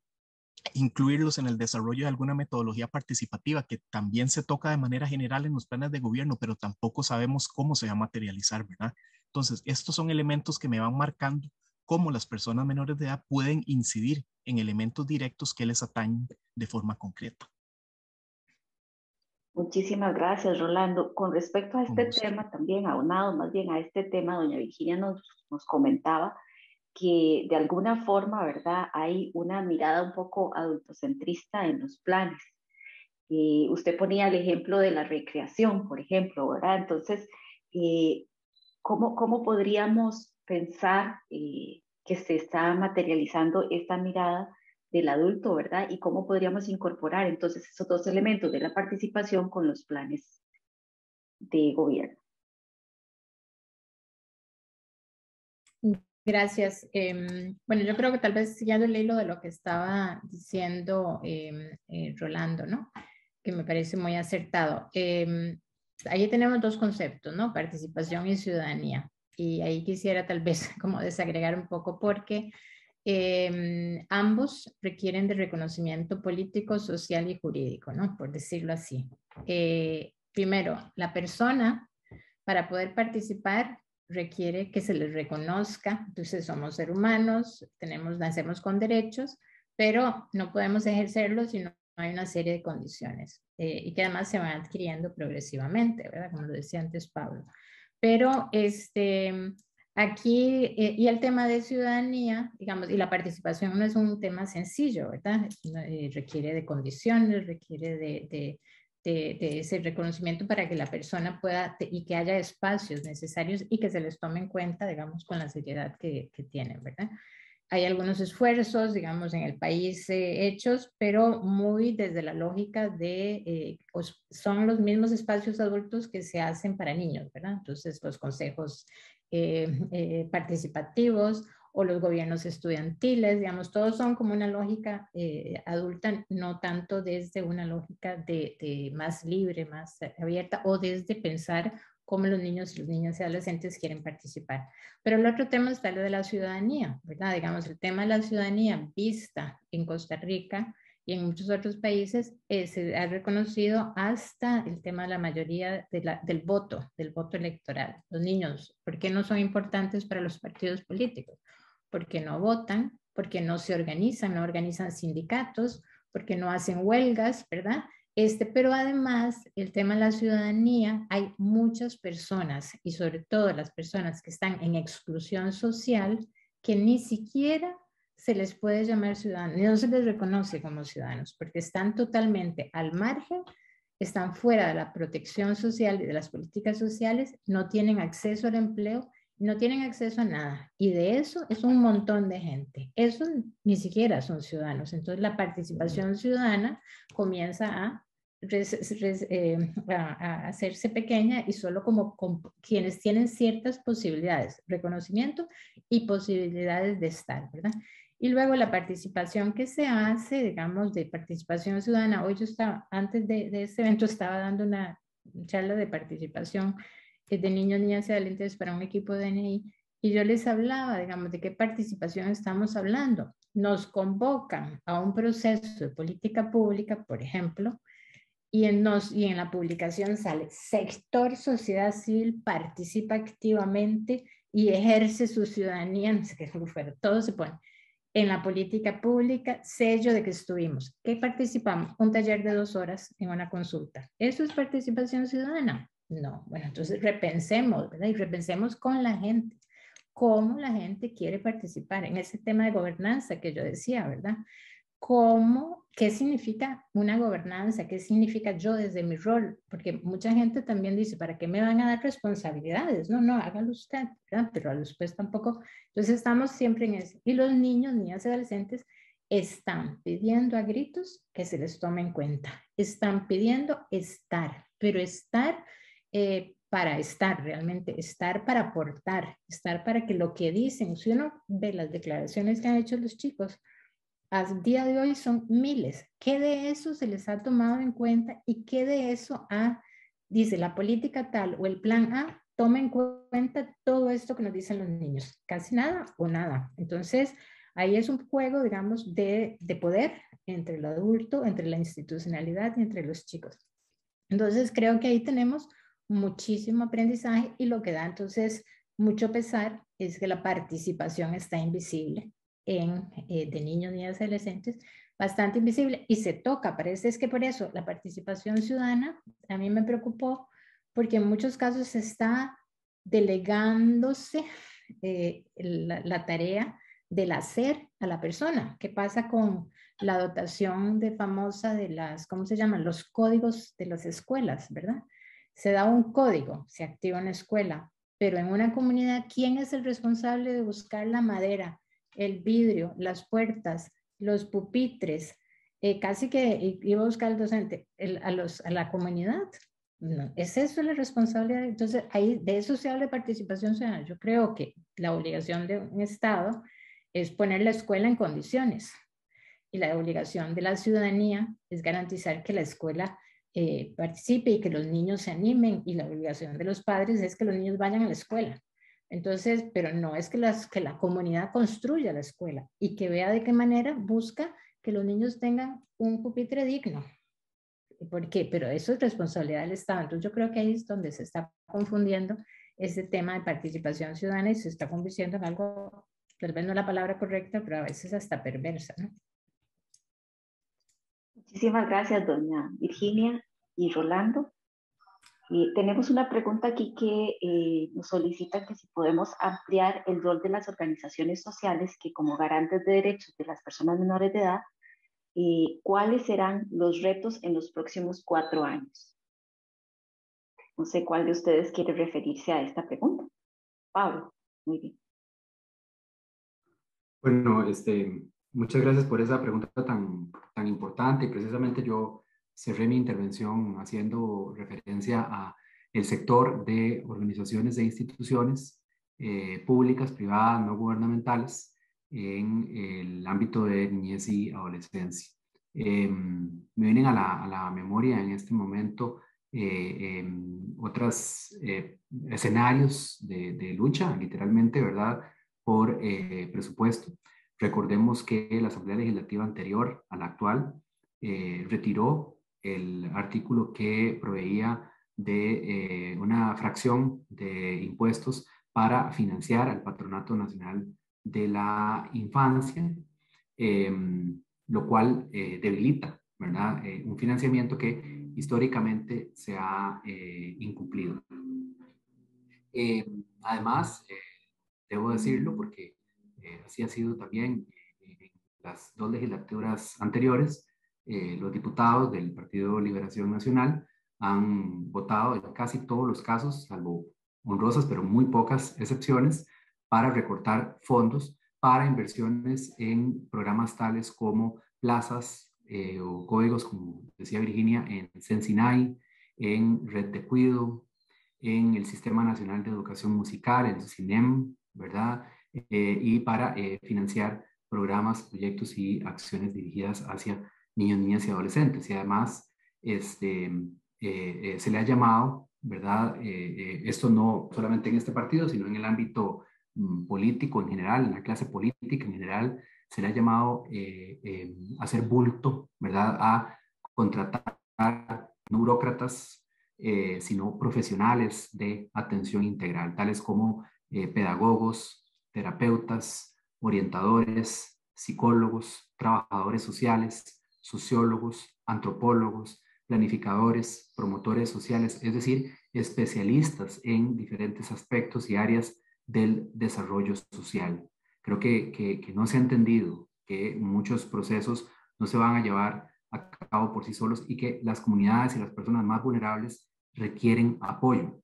incluirlos en el desarrollo de alguna metodología participativa que también se toca de manera general en los planes de gobierno, pero tampoco sabemos cómo se va a materializar, ¿verdad? Entonces, estos son elementos que me van marcando cómo las personas menores de edad pueden incidir en elementos directos que les atañen de forma concreta.
Muchísimas gracias, Rolando. Con respecto a este tema también, aunado más bien a este tema, doña Virginia nos comentaba que de alguna forma, ¿verdad? Hay una mirada un poco adultocentrista en los planes. Usted ponía el ejemplo de la recreación, por ejemplo, ¿verdad? Entonces, ¿cómo podríamos pensar que se está materializando esta mirada del adulto, ¿verdad? Y cómo podríamos incorporar entonces esos dos elementos de la participación con los planes de gobierno?
Gracias. Bueno, yo creo que tal vez siguiendo el hilo de lo que estaba diciendo Rolando, ¿no? Que me parece muy acertado. Ahí tenemos dos conceptos, ¿no? Participación y ciudadanía. Y ahí quisiera tal vez como desagregar un poco porque ambos requieren de reconocimiento político, social y jurídico, ¿no? Por decirlo así. Primero, la persona para poder participar requiere que se les reconozca, entonces somos seres humanos, nacemos con derechos, pero no podemos ejercerlos si no hay una serie de condiciones y que además se van adquiriendo progresivamente, ¿verdad? Como lo decía antes Pablo. Pero aquí, y el tema de ciudadanía, digamos, y la participación no es un tema sencillo, ¿verdad? Requiere de condiciones, requiere de ese reconocimiento para que la persona pueda y que haya espacios necesarios y que se les tome en cuenta, digamos, con la seriedad que tienen, ¿verdad? Hay algunos esfuerzos, digamos, en el país hechos, pero muy desde la lógica de, son los mismos espacios adultos que se hacen para niños, ¿verdad? Entonces, los consejos participativos o los gobiernos estudiantiles, digamos, todos son como una lógica adulta, no tanto desde una lógica de más libre, más abierta, o desde pensar cómo los niños y adolescentes quieren participar. Pero el otro tema está lo de la ciudadanía, ¿verdad? Digamos, el tema de la ciudadanía vista en Costa Rica y en muchos otros países se ha reconocido hasta el tema de la mayoría del voto electoral. Los niños, ¿por qué no son importantes para los partidos políticos? Porque no votan, porque no se organizan, no organizan sindicatos, porque no hacen huelgas, ¿verdad? Pero además, el tema de la ciudadanía, hay muchas personas, y sobre todo las personas que están en exclusión social, que ni siquiera se les puede llamar ciudadanos, no se les reconoce como ciudadanos, porque están totalmente al margen, están fuera de la protección social y de las políticas sociales, no tienen acceso al empleo, no tienen acceso a nada. Y de eso es un montón de gente. Eso ni siquiera son ciudadanos. Entonces la participación ciudadana comienza a hacerse pequeña y solo como quienes tienen ciertas posibilidades, reconocimiento y posibilidades de estar, ¿verdad? Y luego la participación que se hace, digamos, de participación ciudadana. Hoy yo estaba, antes de este evento, estaba dando una charla de participación de niños, niñas y adolescentes para un equipo de DNI, y yo les hablaba, digamos, de qué participación estamos hablando. Nos convocan a un proceso de política pública, por ejemplo, y en la publicación sale: sector sociedad civil participa activamente y ejerce su ciudadanía, no sé qué, todo se pone. En la política pública, sello de que estuvimos. ¿Qué participamos? Un taller de 2 horas en una consulta. ¿Eso es participación ciudadana? No. Bueno, entonces repensemos, ¿verdad? Y repensemos con la gente. ¿Cómo la gente quiere participar en ese tema de gobernanza que yo decía, ¿verdad? ¿Qué significa una gobernanza? ¿Qué significa yo desde mi rol? Porque mucha gente también dice: ¿para qué me van a dar responsabilidades? No, no, hágalo usted, ¿verdad? Pero después tampoco. Entonces estamos siempre en eso. Y los niños, niñas y adolescentes están pidiendo a gritos que se les tome en cuenta. Están pidiendo estar, pero estar para estar realmente, estar para aportar, estar para que lo que dicen, si uno ve las declaraciones que han hecho los chicos, a día de hoy son miles. ¿Qué de eso se les ha tomado en cuenta y qué de eso dice la política tal o el plan A, toma en cuenta todo esto que nos dicen los niños? Casi nada o nada. Entonces, ahí es un juego, digamos, de poder entre el adulto, entre la institucionalidad y entre los chicos. Entonces, creo que ahí tenemos muchísimo aprendizaje, y lo que da entonces mucho pesar es que la participación está invisible de niños, niñas y adolescentes, bastante invisible, y se toca. Parece es que por eso la participación ciudadana a mí me preocupó, porque en muchos casos se está delegándose la tarea del hacer a la persona. ¿Qué pasa con la dotación famosa de ¿cómo se llaman? Los códigos de las escuelas, ¿verdad? Se da un código, se activa una escuela, pero en una comunidad, ¿quién es el responsable de buscar la madera, el vidrio, las puertas, los pupitres? Casi que iba a buscar al docente, a la comunidad. No, ¿es eso la responsabilidad? Entonces, ahí de eso se habla de participación ciudadana. Yo creo que la obligación de un Estado es poner la escuela en condiciones, y la obligación de la ciudadanía es garantizar que la escuela participe y que los niños se animen, y la obligación de los padres es que los niños vayan a la escuela. Entonces, pero no es que la comunidad construya la escuela y que vea de qué manera busca que los niños tengan un pupitre digno. ¿Por qué? Pero eso es responsabilidad del Estado. Entonces yo creo que ahí es donde se está confundiendo ese tema de participación ciudadana, y se está convirtiendo en algo, tal vez no la palabra correcta, pero a veces hasta perversa, ¿no?
Muchísimas gracias, doña Virginia y Rolando. Tenemos una pregunta aquí que nos solicita que si podemos ampliar el rol de las organizaciones sociales que, como garantes de derechos de las personas menores de edad, ¿cuáles serán los retos en los próximos 4 años? No sé cuál de ustedes quiere referirse a esta pregunta. Pablo, muy bien.
Bueno, muchas gracias por esa pregunta tan importante, y precisamente yo cerré mi intervención haciendo referencia a el sector de organizaciones e instituciones públicas, privadas, no gubernamentales, en el ámbito de niñez y adolescencia. Me vienen a la memoria en este momento otros escenarios de lucha, literalmente, ¿verdad?, por presupuesto. Recordemos que la Asamblea Legislativa anterior a la actual retiró el artículo que proveía de una fracción de impuestos para financiar al Patronato Nacional de la Infancia, lo cual debilita, ¿verdad?, un financiamiento que históricamente se ha incumplido. Además, debo decirlo porque así ha sido también en las dos legislaturas anteriores, los diputados del Partido Liberación Nacional han votado en casi todos los casos, salvo honrosas, pero muy pocas excepciones, para recortar fondos para inversiones en programas tales como plazas o códigos, como decía Virginia, en Sensinay, en Red de Cuido, en el Sistema Nacional de Educación Musical, el CINEM, ¿verdad? Y para financiar programas, proyectos y acciones dirigidas hacia niños, niñas y adolescentes. Y además, se le ha llamado, ¿verdad? Esto no solamente en este partido, sino en el ámbito político en general, en la clase política en general, se le ha llamado hacer bulto, ¿verdad?, a contratar no burócratas, sino profesionales de atención integral, tales como pedagogos, terapeutas, orientadores, psicólogos, trabajadores sociales, sociólogos, antropólogos, planificadores, promotores sociales, es decir, especialistas en diferentes aspectos y áreas del desarrollo social. Creo que no se ha entendido que muchos procesos no se van a llevar a cabo por sí solos y que las comunidades y las personas más vulnerables requieren apoyo.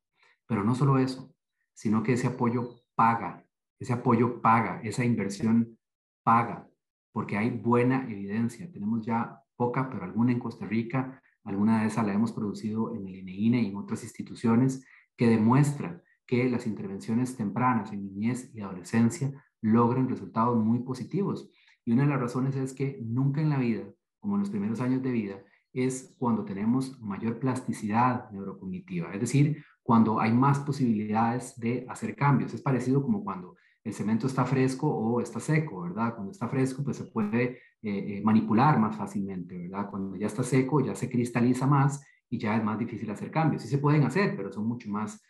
Pero no solo eso, sino que ese apoyo paga, esa inversión paga, porque hay buena evidencia. Tenemos ya poca, pero alguna en Costa Rica, alguna de esas la hemos producido en el INEINE y en otras instituciones, que demuestra que las intervenciones tempranas en niñez y adolescencia logran resultados muy positivos. Y una de las razones es que nunca en la vida, como en los primeros años de vida, es cuando tenemos mayor plasticidad neurocognitiva, es decir, cuando hay más posibilidades de hacer cambios. Es parecido como cuando el cemento está fresco o está seco, ¿verdad? Cuando está fresco, pues se puede manipular más fácilmente, ¿verdad? Cuando ya está seco, ya se cristaliza más y ya es más difícil hacer cambios. Sí se pueden hacer, pero son mucho más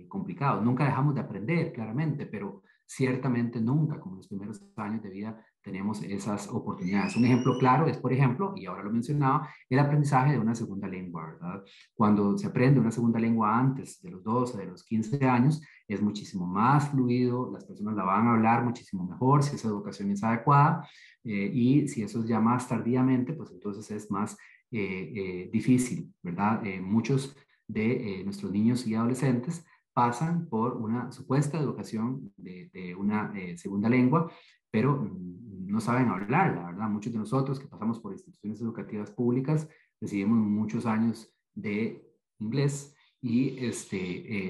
complicados. Nunca dejamos de aprender, claramente, pero ciertamente nunca, como en los primeros años de vida, tenemos esas oportunidades. Un ejemplo claro es, por ejemplo, y ahora lo mencionaba, el aprendizaje de una segunda lengua, ¿verdad? Cuando se aprende una segunda lengua antes de los 12, de los 15 años, es muchísimo más fluido, las personas la van a hablar muchísimo mejor si esa educación es adecuada, y si eso es ya más tardíamente, pues entonces es más difícil, ¿verdad? Muchos de nuestros niños y adolescentes pasan por una supuesta educación de una segunda lengua, pero no saben hablar, la verdad. Muchos de nosotros que pasamos por instituciones educativas públicas recibimos muchos años de inglés y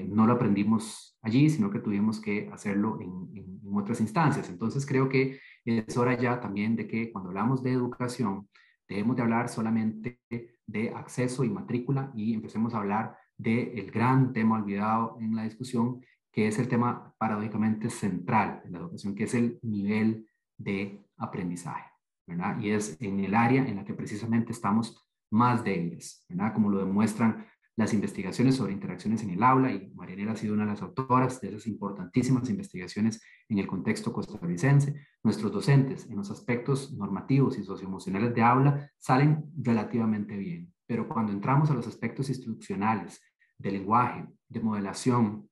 no lo aprendimos allí, sino que tuvimos que hacerlo en otras instancias. Entonces creo que es hora ya también de que cuando hablamos de educación, dejemos de hablar solamente de acceso y matrícula y empecemos a hablar del gran tema olvidado en la discusión, que es el tema paradójicamente central de la educación, que es el nivel de aprendizaje, ¿verdad? Y es en el área en la que precisamente estamos más débiles, ¿verdad? Como lo demuestran las investigaciones sobre interacciones en el aula, y Marianela ha sido una de las autoras de esas importantísimas investigaciones en el contexto costarricense. Nuestros docentes en los aspectos normativos y socioemocionales de aula salen relativamente bien, pero cuando entramos a los aspectos instruccionales, de lenguaje, de modelación,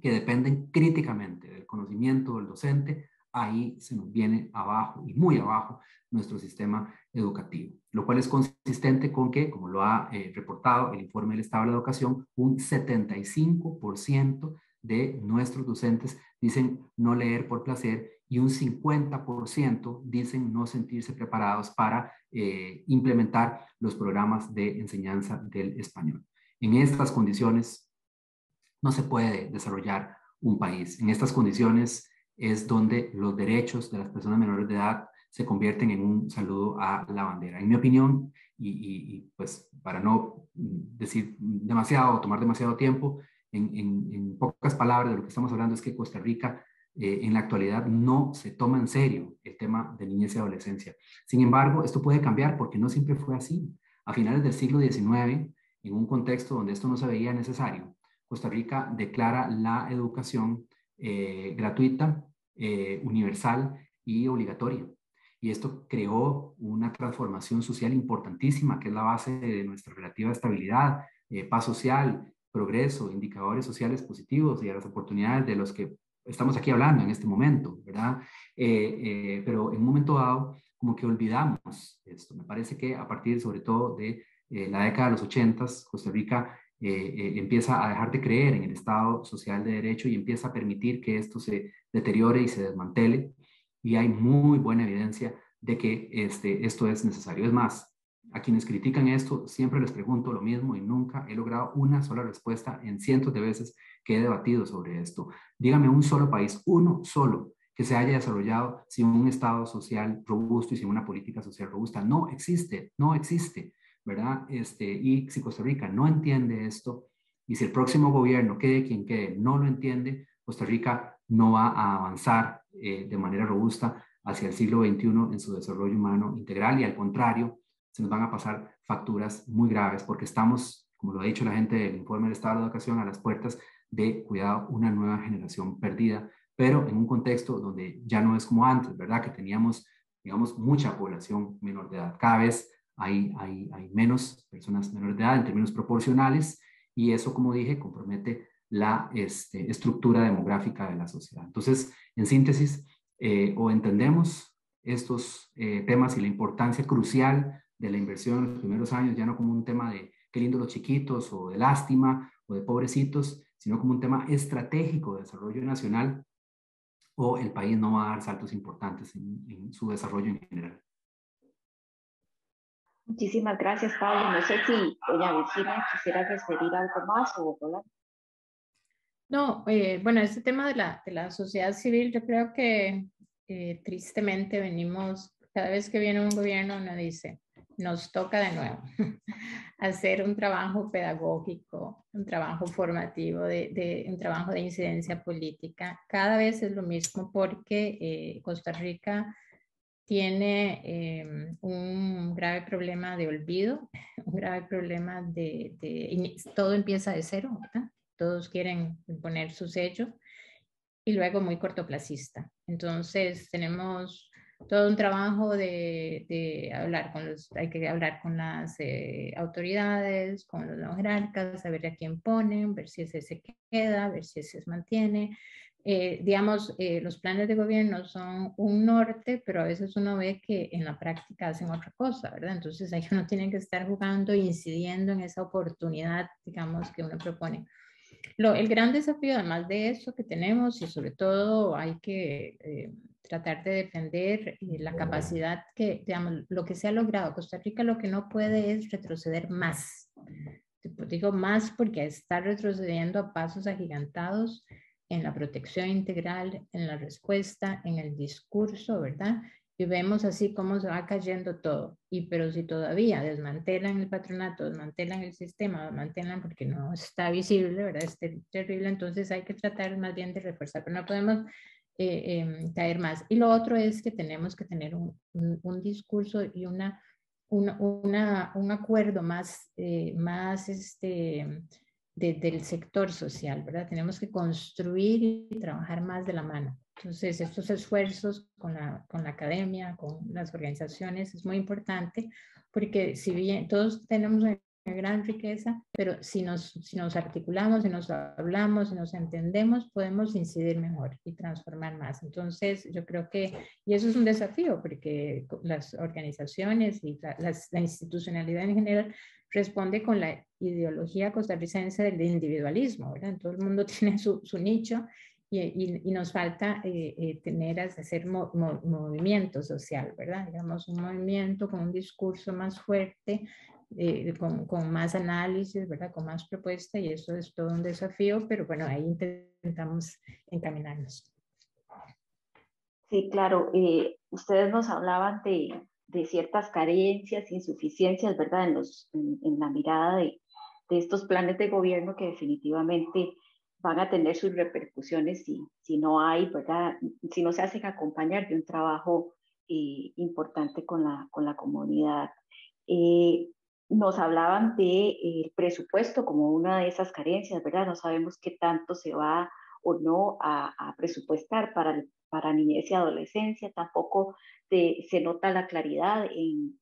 que dependen críticamente del conocimiento del docente, ahí se nos viene abajo y muy abajo nuestro sistema educativo, lo cual es consistente con que, como lo ha reportado el informe del Estado de la Educación, un 75% de nuestros docentes dicen no leer por placer y un 50% dicen no sentirse preparados para implementar los programas de enseñanza del español. En estas condiciones no se puede desarrollar un país. En estas condiciones es donde los derechos de las personas menores de edad se convierten en un saludo a la bandera. En mi opinión, y pues para no decir demasiado, tomar demasiado tiempo, en pocas palabras de lo que estamos hablando es que Costa Rica en la actualidad no se toma en serio el tema de niñez y adolescencia. Sin embargo, esto puede cambiar porque no siempre fue así. A finales del siglo XIX, en un contexto donde esto no se veía necesario, Costa Rica declara la educación gratuita, universal y obligatoria. Y esto creó una transformación social importantísima, que es la base de nuestra relativa estabilidad, paz social, progreso, indicadores sociales positivos y a las oportunidades de los que estamos aquí hablando en este momento, ¿verdad? Pero en un momento dado, como que olvidamos esto. Me parece que a partir sobre todo de la década de los 80, Costa Rica empieza a dejar de creer en el Estado social de derecho y empieza a permitir que esto se deteriore y se desmantele. Y hay muy buena evidencia de que esto es necesario. Es más, a quienes critican esto, siempre les pregunto lo mismo y nunca he logrado una sola respuesta en cientos de veces que he debatido sobre esto. Dígame un solo país, uno solo, que se haya desarrollado sin un Estado social robusto y sin una política social robusta. No existe, no existe, ¿verdad? Y si Costa Rica no entiende esto, y si el próximo gobierno, quede quien quede, no lo entiende, Costa Rica no va a avanzar de manera robusta hacia el siglo XXI en su desarrollo humano integral, y al contrario, se nos van a pasar facturas muy graves porque estamos, como lo ha dicho la gente del informe del Estado de la Educación, a las puertas de, cuidado, una nueva generación perdida, pero en un contexto donde ya no es como antes, ¿verdad? Que teníamos, digamos, mucha población menor de edad. Cada vez hay menos personas menores de edad en términos proporcionales, y eso, como dije, compromete la estructura demográfica de la sociedad. Entonces, en síntesis, o entendemos estos temas y la importancia crucial de la inversión en los primeros años, ya no como un tema de qué lindo los chiquitos o de lástima o de pobrecitos, sino como un tema estratégico de desarrollo nacional, o el país no va a dar saltos importantes en su desarrollo en general.
Muchísimas gracias, Pablo. No sé si doña Virginia quisiera referir algo más o hablar.
No, bueno, este tema de la sociedad civil, yo creo que tristemente venimos, cada vez que viene un gobierno uno dice, nos toca de nuevo hacer un trabajo pedagógico, un trabajo formativo, un trabajo de incidencia política. Cada vez es lo mismo porque Costa Rica tiene un grave problema de olvido, un grave problema todo empieza de cero, ¿verdad? Todos quieren poner su sello, y luego muy cortoplacista. Entonces tenemos todo un trabajo de hablar hay que hablar con las autoridades, con los jerarcas, saber a quién ponen, ver si ese se queda, ver si ese se mantiene. Digamos, los planes de gobierno son un norte, pero a veces uno ve que en la práctica hacen otra cosa, ¿verdad? Entonces ahí uno tiene que estar jugando e incidiendo en esa oportunidad, digamos, que uno propone. El gran desafío, además de eso que tenemos, y sobre todo hay que tratar de defender la capacidad que, digamos, lo que se ha logrado. Costa Rica lo que no puede es retroceder más. Digo más porque está retrocediendo a pasos agigantados en la protección integral, en la respuesta, en el discurso, ¿verdad? Y vemos así cómo se va cayendo todo. Pero si todavía desmantelan el patronato, desmantelan el sistema, desmantelan porque no está visible, ¿verdad? Es terrible, entonces hay que tratar más bien de reforzar, pero no podemos caer más. Y lo otro es que tenemos que tener un discurso y un acuerdo más del sector social, ¿verdad? Tenemos que construir y trabajar más de la mano. Entonces, estos esfuerzos con la academia, con las organizaciones, es muy importante, porque si bien todos tenemos una gran riqueza, pero si nos articulamos, si nos hablamos, si nos entendemos, podemos incidir mejor y transformar más. Entonces, yo creo que, y eso es un desafío, porque las organizaciones y la institucionalidad en general responde con la ideología costarricense del individualismo, ¿verdad? Todo el mundo tiene su nicho, y nos falta hacer movimiento social, ¿verdad? Digamos, un movimiento con un discurso más fuerte, con más análisis, ¿verdad? Con más propuesta, y eso es todo un desafío, pero bueno, ahí intentamos encaminarnos.
Sí, claro. Ustedes nos hablaban de ciertas carencias, insuficiencias, ¿verdad? En la mirada de estos planes de gobierno que definitivamente van a tener sus repercusiones si no hay, ¿verdad? Si no se hacen acompañar de un trabajo importante con la comunidad. Eh, Nos hablaban del presupuesto como una de esas carencias, ¿verdad? No sabemos qué tanto se va o no a presupuestar para niñez y adolescencia, tampoco se nota la claridad en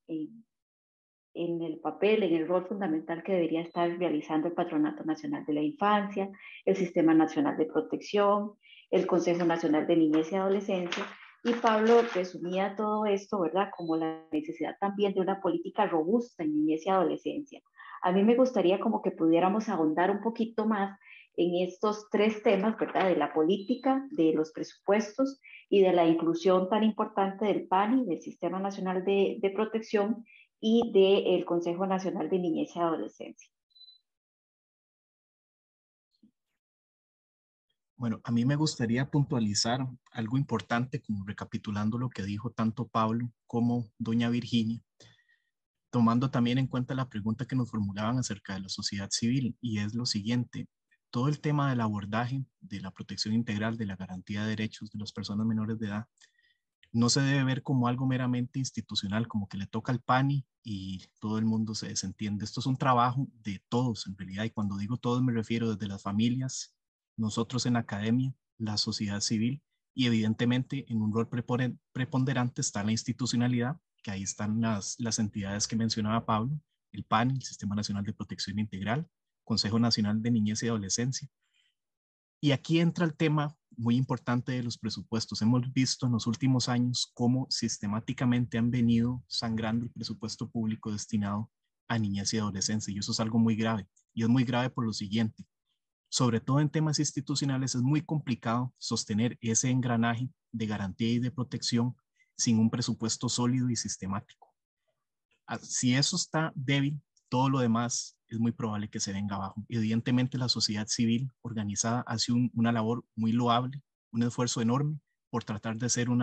el papel, en el rol fundamental que debería estar realizando el Patronato Nacional de la Infancia, el Sistema Nacional de Protección, el Consejo Nacional de Niñez y Adolescencia. Y Pablo resumía todo esto, ¿verdad?, como la necesidad también de una política robusta en niñez y adolescencia. A mí me gustaría como que pudiéramos ahondar un poquito más en estos tres temas, ¿verdad?, de la política, de los presupuestos y de la inclusión tan importante del PANI, del Sistema Nacional de Protección, y del Consejo Nacional de Niñez y Adolescencia.
Bueno, a mí me gustaría puntualizar algo importante, como recapitulando lo que dijo tanto Pablo como doña Virginia, tomando también en cuenta la pregunta que nos formulaban acerca de la sociedad civil, y es lo siguiente: todo el tema del abordaje, de la protección integral, de la garantía de derechos de las personas menores de edad, no se debe ver como algo meramente institucional, como que le toca al PANI y todo el mundo se desentiende. Esto es un trabajo de todos en realidad, y cuando digo todos me refiero desde las familias, nosotros en la academia, la sociedad civil, y evidentemente en un rol preponderante está la institucionalidad, que ahí están las entidades que mencionaba Pablo: el PANI, el Sistema Nacional de Protección Integral, Consejo Nacional de Niñez y Adolescencia. Y aquí entra el tema muy importante de los presupuestos. Hemos visto en los últimos años cómo sistemáticamente han venido sangrando el presupuesto público destinado a niñez y adolescencia, y eso es algo muy grave. Y es muy grave por lo siguiente: sobre todo en temas institucionales es muy complicado sostener ese engranaje de garantía y de protección sin un presupuesto sólido y sistemático. Si eso está débil, todo lo demás es muy probable que se venga abajo. Evidentemente, la sociedad civil organizada hace una labor muy loable, un esfuerzo enorme por tratar de ser un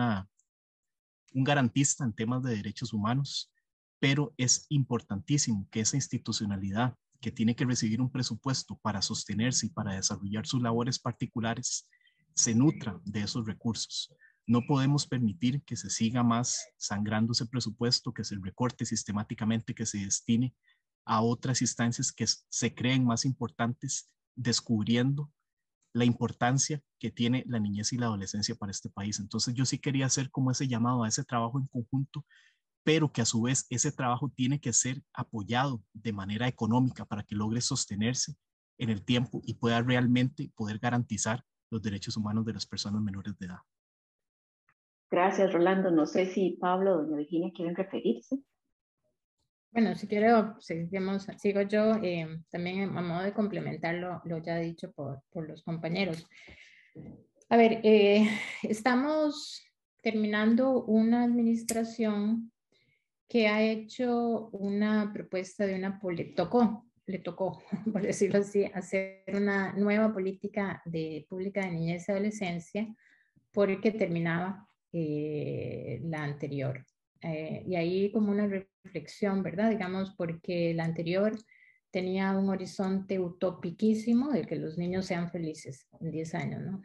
garantista en temas de derechos humanos, pero es importantísimo que esa institucionalidad, que tiene que recibir un presupuesto para sostenerse y para desarrollar sus labores particulares, se nutra de esos recursos. No podemos permitir que se siga más sangrando ese presupuesto, que se recorte sistemáticamente, que se destine a otras instancias que se creen más importantes, descubriendo la importancia que tiene la niñez y la adolescencia para este país. Entonces yo sí quería hacer como ese llamado a ese trabajo en conjunto, pero que a su vez ese trabajo tiene que ser apoyado de manera económica para que logre sostenerse en el tiempo y pueda realmente poder garantizar los derechos humanos de las personas menores de edad.
Gracias, Rolando. No sé si Pablo o doña Virginia quieren referirse.
Bueno, si quiero, sigo yo, también a modo de complementar lo ya dicho por los compañeros. A ver, estamos terminando una administración que ha hecho una propuesta de le tocó, por decirlo así, hacer una nueva política pública de niñez y adolescencia, porque terminaba la anterior. Y ahí como una reflexión, ¿verdad? Digamos, porque la anterior tenía un horizonte utopiquísimo de que los niños sean felices en 10 años, ¿no?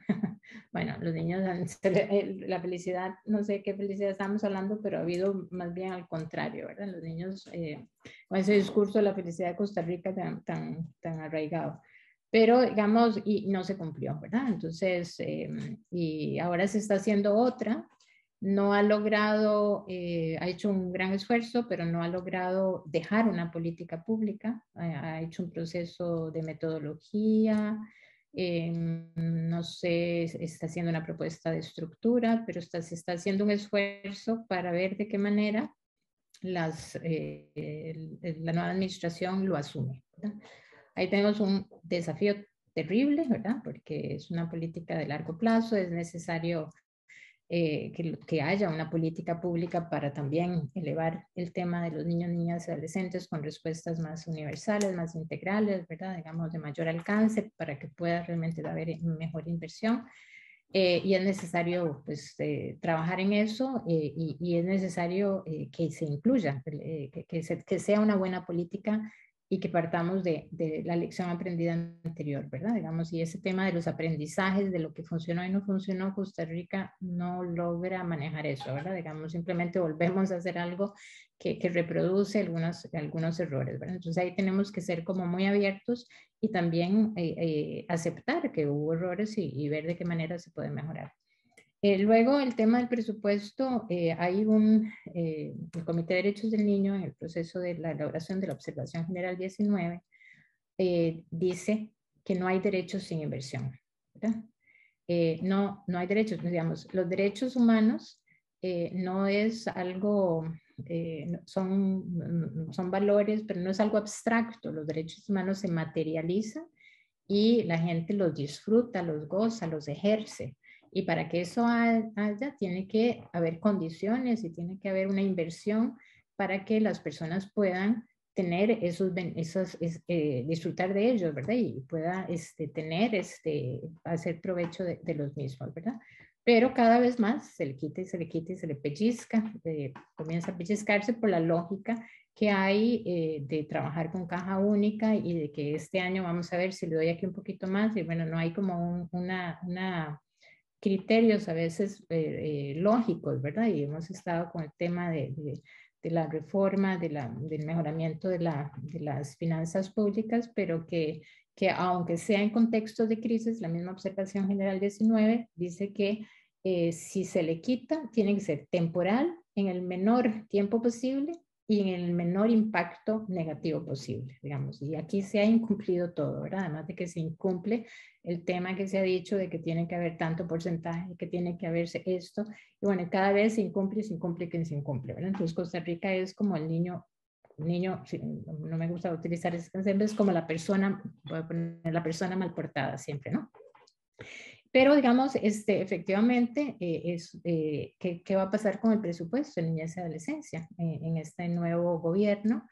Bueno, los niños, la felicidad, no sé qué felicidad estamos hablando, pero ha habido más bien al contrario, ¿verdad? Los niños, con ese discurso de la felicidad de Costa Rica tan arraigado. Pero, digamos, y no se cumplió, ¿verdad? Entonces, y ahora se está haciendo otra. No ha logrado, ha hecho un gran esfuerzo, pero no ha logrado dejar una política pública. Ha hecho un proceso de metodología, no sé, está haciendo una propuesta de estructura, pero se está haciendo un esfuerzo para ver de qué manera la nueva administración lo asume, ¿verdad? Ahí tenemos un desafío terrible, ¿verdad? Porque es una política de largo plazo, es necesario que haya una política pública para también elevar el tema de los niños, niñas y adolescentes con respuestas más universales, más integrales, ¿verdad? Digamos, de mayor alcance para que pueda realmente haber mejor inversión. y es necesario pues, trabajar en eso y es necesario que se incluya, que sea una buena política y que partamos de la lección aprendida anterior, ¿verdad? Digamos, y ese tema de los aprendizajes, de lo que funcionó y no funcionó, Costa Rica no logra manejar eso, ¿verdad? Digamos, simplemente volvemos a hacer algo que reproduce algunos errores, ¿verdad? Entonces ahí tenemos que ser como muy abiertos y también aceptar que hubo errores y ver de qué manera se puede mejorar. Luego, el tema del presupuesto, hay el Comité de Derechos del Niño en el proceso de la elaboración de la Observación General 19, dice que no hay derechos sin inversión, ¿verdad? No hay derechos, digamos, los derechos humanos no es algo, son valores, pero no es algo abstracto, los derechos humanos se materializan y la gente los disfruta, los goza, los ejerce. Y para que eso haya, tiene que haber condiciones y tiene que haber una inversión para que las personas puedan tener disfrutar de ellos, ¿verdad? Y pueda hacer provecho de los mismos, ¿verdad? Pero cada vez más se le quita y se le quita y se le pellizca, comienza a pellizcarse por la lógica que hay de trabajar con caja única y de que este año vamos a ver si le doy aquí un poquito más y bueno, no hay como una criterios a veces lógicos, ¿verdad? Y hemos estado con el tema de la reforma, del mejoramiento de las finanzas públicas, pero que aunque sea en contextos de crisis, la misma Observación General 19 dice que si se le quita, tiene que ser temporal, en el menor tiempo posible y en el menor impacto negativo posible, digamos. Y aquí se ha incumplido todo, ¿verdad? Además de que se incumple el tema que se ha dicho de que tiene que haber tanto porcentaje, que tiene que haberse esto, y bueno, cada vez se incumple, se incumple, que se incumple, ¿verdad? Entonces Costa Rica es como el niño, no me gusta utilizar ese concepto, es como la persona, voy a poner la persona mal portada siempre, ¿no? Pero digamos, efectivamente, ¿qué va a pasar con el presupuesto en niñez y adolescencia en este nuevo gobierno?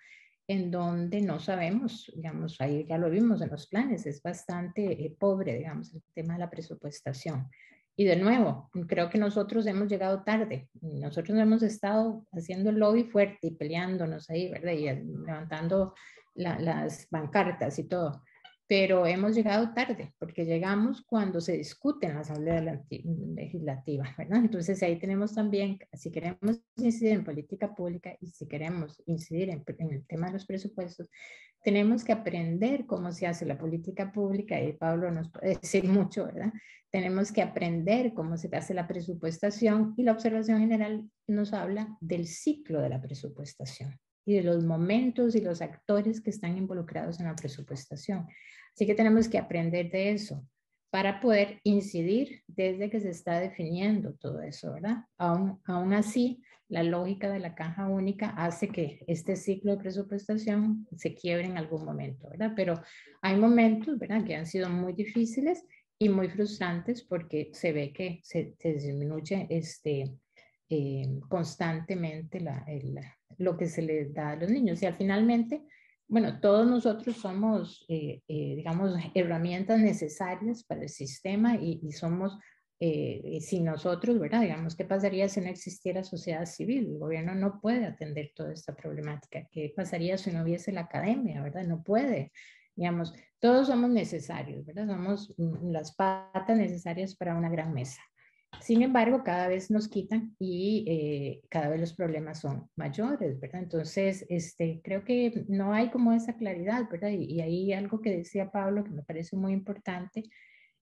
En donde no sabemos, digamos, ahí ya lo vimos en los planes, es bastante pobre, digamos, el tema de la presupuestación. Y de nuevo, creo que nosotros hemos llegado tarde, nosotros hemos estado haciendo el lobby fuerte y peleándonos ahí, ¿verdad? Y levantando las pancartas y todo. Pero hemos llegado tarde, porque llegamos cuando se discute en la Asamblea Legislativa, ¿verdad? Entonces ahí tenemos también, si queremos incidir en política pública y si queremos incidir en el tema de los presupuestos, tenemos que aprender cómo se hace la política pública, y Pablo nos puede decir mucho, ¿verdad? Tenemos que aprender cómo se hace la presupuestación y la observación general nos habla del ciclo de la presupuestación y de los momentos y los actores que están involucrados en la presupuestación. Así que tenemos que aprender de eso para poder incidir desde que se está definiendo todo eso, ¿verdad? Aún así, la lógica de la caja única hace que este ciclo de presupuestación se quiebre en algún momento, ¿verdad? Pero hay momentos, ¿verdad?, que han sido muy difíciles y muy frustrantes porque se ve que se disminuye constantemente lo que se les da a los niños. Y finalmente, bueno, todos nosotros somos, digamos, herramientas necesarias para el sistema y somos, sin nosotros, ¿verdad? Digamos, ¿qué pasaría si no existiera sociedad civil? El gobierno no puede atender toda esta problemática. ¿Qué pasaría si no hubiese la academia, ¿verdad? No puede. Digamos, todos somos necesarios, ¿verdad? Somos las patas necesarias para una gran mesa. Sin embargo, cada vez nos quitan y cada vez los problemas son mayores, ¿verdad? Entonces, creo que no hay como esa claridad, ¿verdad? Y ahí algo que decía Pablo que me parece muy importante,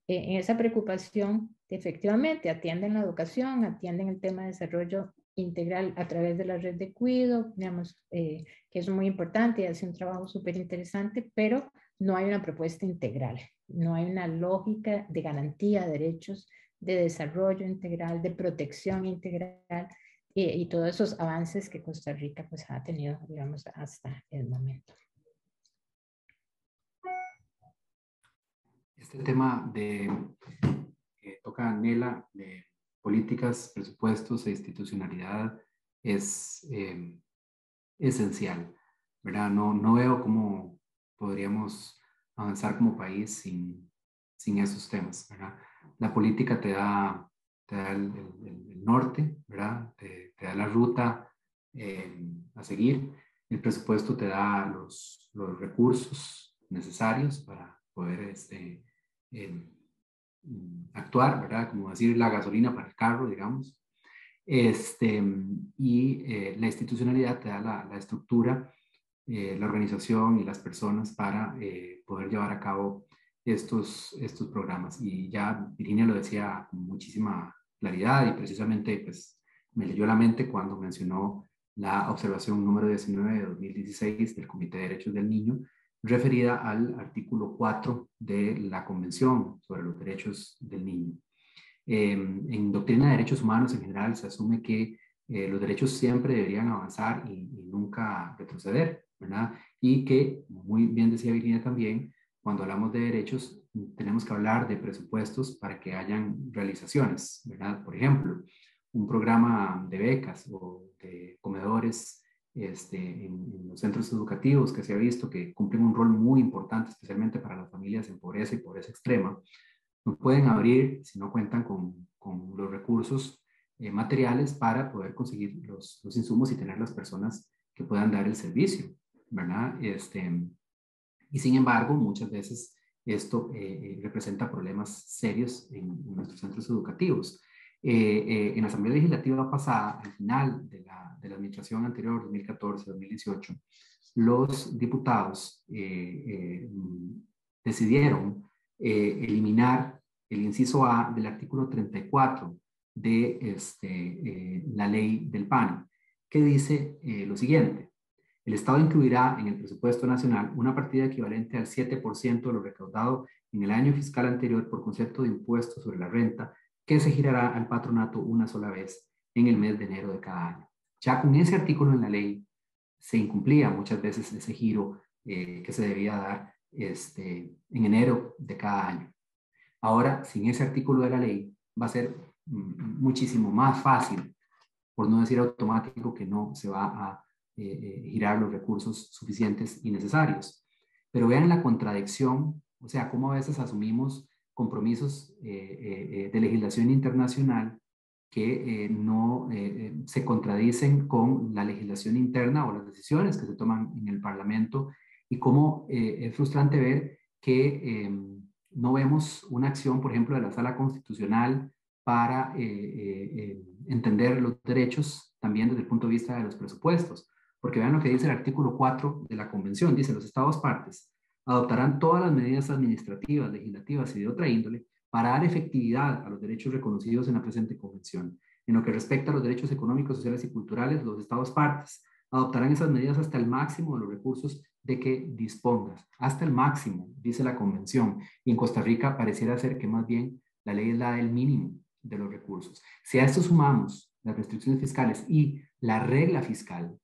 en esa preocupación, efectivamente, atienden la educación, atienden el tema de desarrollo integral a través de la red de cuidado, digamos, que es muy importante y hace un trabajo súper interesante, pero no hay una propuesta integral, no hay una lógica de garantía de derechos, de desarrollo integral, de protección integral y todos esos avances que Costa Rica pues ha tenido, digamos, hasta el momento.
Este tema que toca Nela, de políticas, presupuestos e institucionalidad, es esencial, ¿verdad? No veo cómo podríamos avanzar como país sin esos temas, ¿verdad? La política te da el norte, ¿verdad? Te da la ruta a seguir. El presupuesto te da los recursos necesarios para poder actuar, ¿verdad? Como decir, la gasolina para el carro, digamos. La institucionalidad te da la estructura, la organización y las personas para poder llevar a cabo estos programas. Y ya Virginia lo decía con muchísima claridad y precisamente pues, me leyó la mente cuando mencionó la observación número 19 de 2016 del Comité de Derechos del Niño, referida al artículo 4 de la Convención sobre los Derechos del Niño. En doctrina de derechos humanos en general se asume que los derechos siempre deberían avanzar y nunca retroceder, ¿verdad? Y que, muy bien decía Virginia también, cuando hablamos de derechos tenemos que hablar de presupuestos para que hayan realizaciones, ¿verdad? Por ejemplo, un programa de becas o de comedores en los centros educativos que se ha visto que cumplen un rol muy importante, especialmente para las familias en pobreza y pobreza extrema, no pueden abrir si no cuentan con los recursos materiales para poder conseguir los insumos y tener las personas que puedan dar el servicio, ¿verdad? Y sin embargo, muchas veces esto representa problemas serios en nuestros centros educativos. En la Asamblea Legislativa pasada, al final de la administración anterior, 2014-2018, los diputados decidieron eliminar el inciso A del artículo 34 de la ley del PANI, que dice lo siguiente: el Estado incluirá en el presupuesto nacional una partida equivalente al 7% de lo recaudado en el año fiscal anterior por concepto de impuesto sobre la renta, que se girará al patronato una sola vez en el mes de enero de cada año. Ya con ese artículo en la ley se incumplía muchas veces ese giro que se debía dar en enero de cada año. Ahora, sin ese artículo de la ley, va a ser muchísimo más fácil, por no decir automático, que no se va a girar los recursos suficientes y necesarios. Pero vean la contradicción, o sea, cómo a veces asumimos compromisos de legislación internacional que no se contradicen con la legislación interna o las decisiones que se toman en el Parlamento, y cómo es frustrante ver que no vemos una acción, por ejemplo, de la Sala Constitucional para entender los derechos también desde el punto de vista de los presupuestos. Porque vean lo que dice el artículo 4 de la Convención. Dice: los Estados partes adoptarán todas las medidas administrativas, legislativas y de otra índole para dar efectividad a los derechos reconocidos en la presente Convención. En lo que respecta a los derechos económicos, sociales y culturales, los Estados partes adoptarán esas medidas hasta el máximo de los recursos de que dispongas. Hasta el máximo, dice la Convención. Y en Costa Rica pareciera ser que más bien la ley es la del mínimo de los recursos. Si a esto sumamos las restricciones fiscales y la regla fiscal,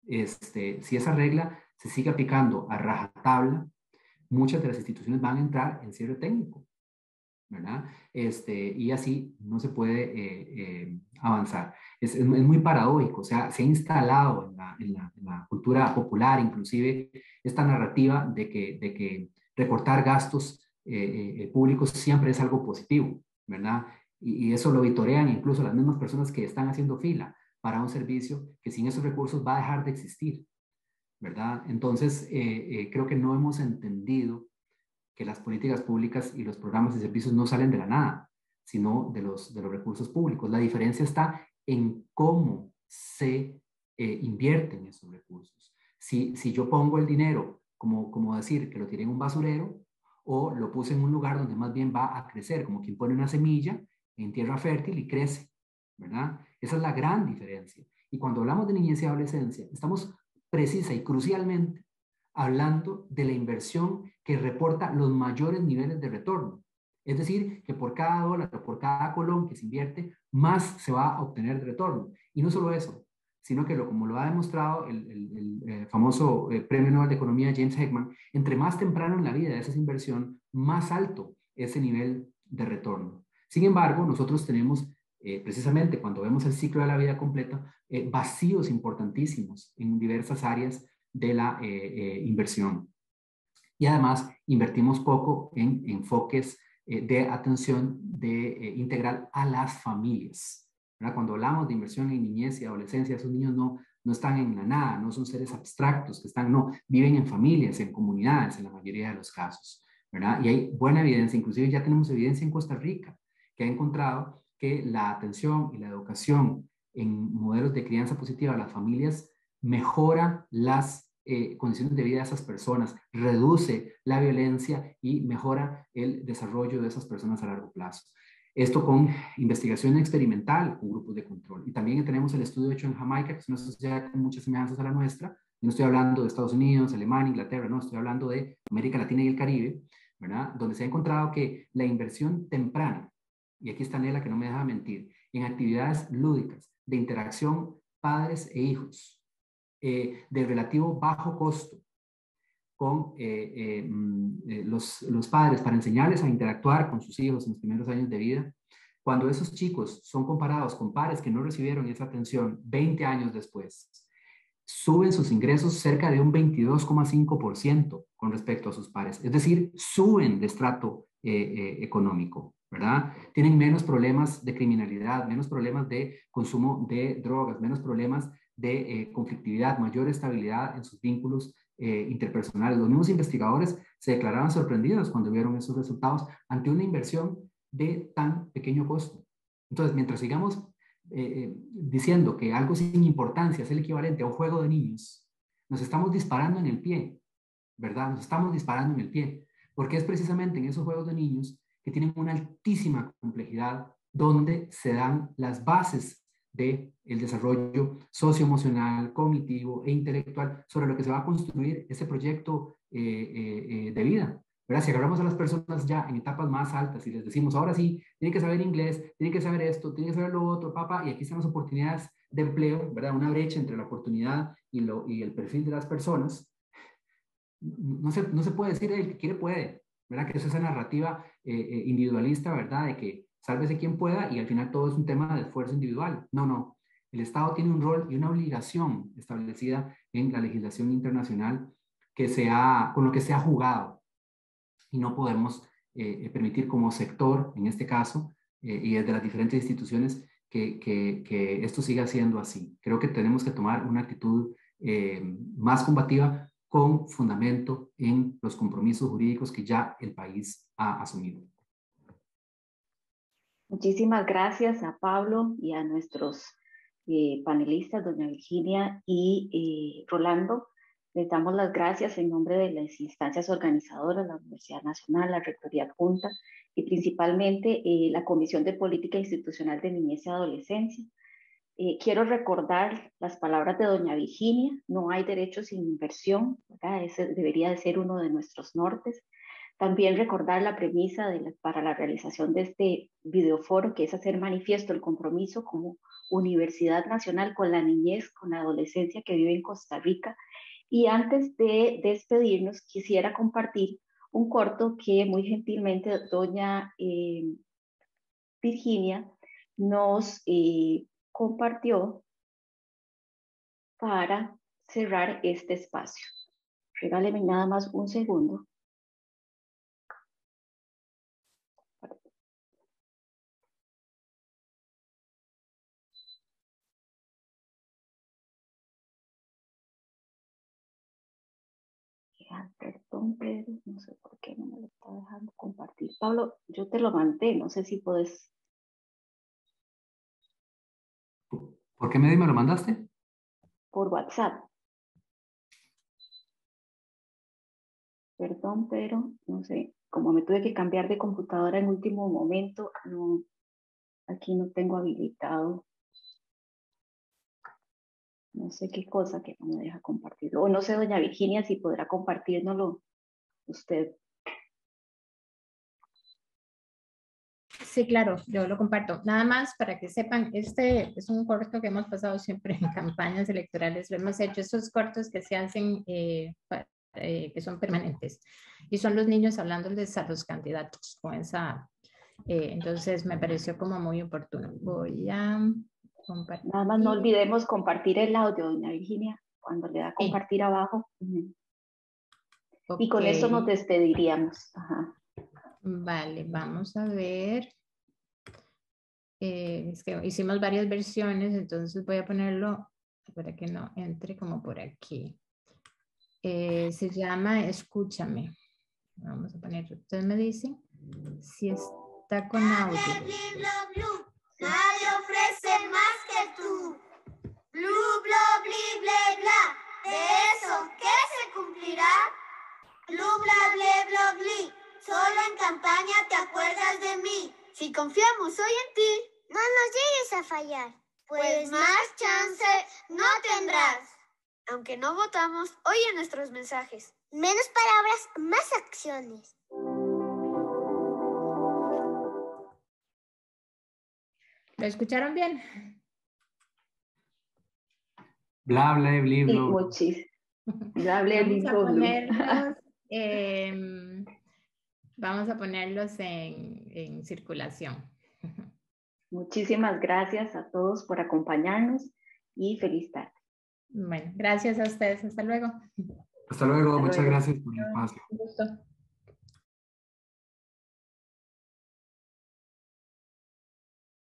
si esa regla se sigue aplicando a rajatabla, muchas de las instituciones van a entrar en cierre técnico, ¿verdad? Y así no se puede avanzar. Es muy paradójico, o sea, se ha instalado en la cultura popular, inclusive, esta narrativa de que recortar gastos públicos siempre es algo positivo, ¿verdad? Y eso lo vitorean incluso las mismas personas que están haciendo fila para un servicio que sin esos recursos va a dejar de existir, ¿verdad? Entonces, creo que no hemos entendido que las políticas públicas y los programas y servicios no salen de la nada, sino de los recursos públicos. La diferencia está en cómo se invierten esos recursos. Si yo pongo el dinero, como decir, que lo tiré en un basurero, o lo puse en un lugar donde más bien va a crecer, como quien pone una semilla en tierra fértil y crece, ¿verdad? Esa es la gran diferencia. Y cuando hablamos de niñez y adolescencia, estamos precisa y crucialmente hablando de la inversión que reporta los mayores niveles de retorno. Es decir, que por cada dólar o por cada colón que se invierte, más se va a obtener de retorno. Y no solo eso, sino que como lo ha demostrado el famoso Premio Nobel de Economía James Heckman, entre más temprano en la vida de esa inversión, más alto es ese nivel de retorno. Sin embargo, nosotros tenemos, precisamente cuando vemos el ciclo de la vida completa, vacíos importantísimos en diversas áreas de la inversión. Y además invertimos poco en enfoques de atención integral a las familias, ¿verdad? Cuando hablamos de inversión en niñez y adolescencia, esos niños no están en la nada, no son seres abstractos que viven en familias, en comunidades, en la mayoría de los casos, ¿verdad? Y hay buena evidencia, inclusive ya tenemos evidencia en Costa Rica, que ha encontrado que la atención y la educación en modelos de crianza positiva a las familias mejora las condiciones de vida de esas personas, reduce la violencia y mejora el desarrollo de esas personas a largo plazo. Esto con investigación experimental con grupos de control. Y también tenemos el estudio hecho en Jamaica, que es una sociedad con muchas semejanzas a la nuestra. Yo no estoy hablando de Estados Unidos, Alemania, Inglaterra, no, estoy hablando de América Latina y el Caribe, ¿verdad? Donde se ha encontrado que la inversión temprana, y aquí está Nela que no me deja mentir, en actividades lúdicas, de interacción padres e hijos, de relativo bajo costo, con los padres para enseñarles a interactuar con sus hijos en los primeros años de vida, cuando esos chicos son comparados con padres que no recibieron esa atención 20 años después, suben sus ingresos cerca de un 22,5% con respecto a sus pares. Es decir, suben de estrato económico, ¿verdad? Tienen menos problemas de criminalidad, menos problemas de consumo de drogas, menos problemas de conflictividad, mayor estabilidad en sus vínculos interpersonales. Los mismos investigadores se declaraban sorprendidos cuando vieron esos resultados ante una inversión de tan pequeño costo. Entonces, mientras sigamos diciendo que algo sin importancia es el equivalente a un juego de niños, nos estamos disparando en el pie, ¿verdad? Nos estamos disparando en el pie, porque es precisamente en esos juegos de niños que tienen una altísima complejidad donde se dan las bases del desarrollo socioemocional, cognitivo e intelectual sobre lo que se va a construir ese proyecto de vida. ¿Verdad? Si agarramos a las personas ya en etapas más altas y les decimos, ahora sí, tienen que saber inglés, tienen que saber esto, tienen que saber lo otro, papá, y aquí están las oportunidades de empleo, ¿verdad? Una brecha entre la oportunidad y el perfil de las personas. No se puede decir el que quiere puede, ¿verdad? Que es esa narrativa individualista, ¿verdad? De que sálvese quien pueda y al final todo es un tema de esfuerzo individual. No, no. El Estado tiene un rol y una obligación establecida en la legislación internacional con lo que se ha jugado. Y no podemos permitir como sector, en este caso, y desde las diferentes instituciones, que esto siga siendo así. Creo que tenemos que tomar una actitud más combativa con fundamento en los compromisos jurídicos que ya el país ha asumido.
Muchísimas gracias a Pablo y a nuestros panelistas, doña Virginia y Rolando. Les damos las gracias en nombre de las instancias organizadoras, la Universidad Nacional, la Rectoría Adjunta y principalmente la Comisión de Política Institucional de Niñez y Adolescencia. Quiero recordar las palabras de doña Virginia: no hay derecho sin inversión, ¿verdad? Ese debería de ser uno de nuestros nortes. También recordar la premisa para la realización de este videoforo, que es hacer manifiesto el compromiso como Universidad Nacional con la niñez, con la adolescencia que vive en Costa Rica. Y antes de despedirnos, quisiera compartir un corto que muy gentilmente doña Virginia nos compartió para cerrar este espacio. Regáleme nada más un segundo. Perdón, Pedro, no sé por qué no me lo está dejando compartir. Pablo, yo te lo mandé, no sé si puedes.
¿Por qué medio me lo mandaste?
Por WhatsApp. Perdón, pero no sé, como me tuve que cambiar de computadora en último momento, no, aquí no tengo habilitado. No sé qué cosa que no me deja compartirlo. O no sé, doña Virginia, si podrá compartírnoslo usted.
Sí, claro, yo lo comparto. Nada más para que sepan, este es un corto que hemos pasado siempre en campañas electorales. Lo hemos hecho, estos cortos que se hacen, que son permanentes. Y son los niños hablándoles a los candidatos con esa... entonces me pareció como muy oportuno. Voy a compartir.
Nada más no olvidemos compartir el audio, doña Virginia, cuando le da a compartir sí. Abajo. Okay. Y con eso nos despediríamos. Ajá.
Vale, vamos a ver. Es que hicimos varias versiones, entonces voy a ponerlo para que no entre como por aquí. Se llama Escúchame. Vamos a poner, ustedes me dicen si está con audio.
Nadie ofrece más que tú. Blu, bla, bli, ble, bla. De eso, ¿qué se cumplirá? Blu, bla, ble, bla, bli. Solo en campaña te acuerdas de mí. Si confiamos hoy en ti, no nos llegues a fallar. Pues más chance no tendrás. Aunque no votamos, oye nuestros mensajes. Menos palabras, más acciones.
¿Lo escucharon bien?
Bla, bla, bli,
Sí,
blo.
muchísimo. Bla, bla, bli,
Vamos a
blo, blo.
ponerlos, vamos a ponerlos en circulación.
Muchísimas gracias a todos por acompañarnos y feliz tarde.
Bueno, gracias a ustedes. Hasta luego.
Hasta luego,
Hasta
muchas
luego.
gracias por el espacio.
Un gusto.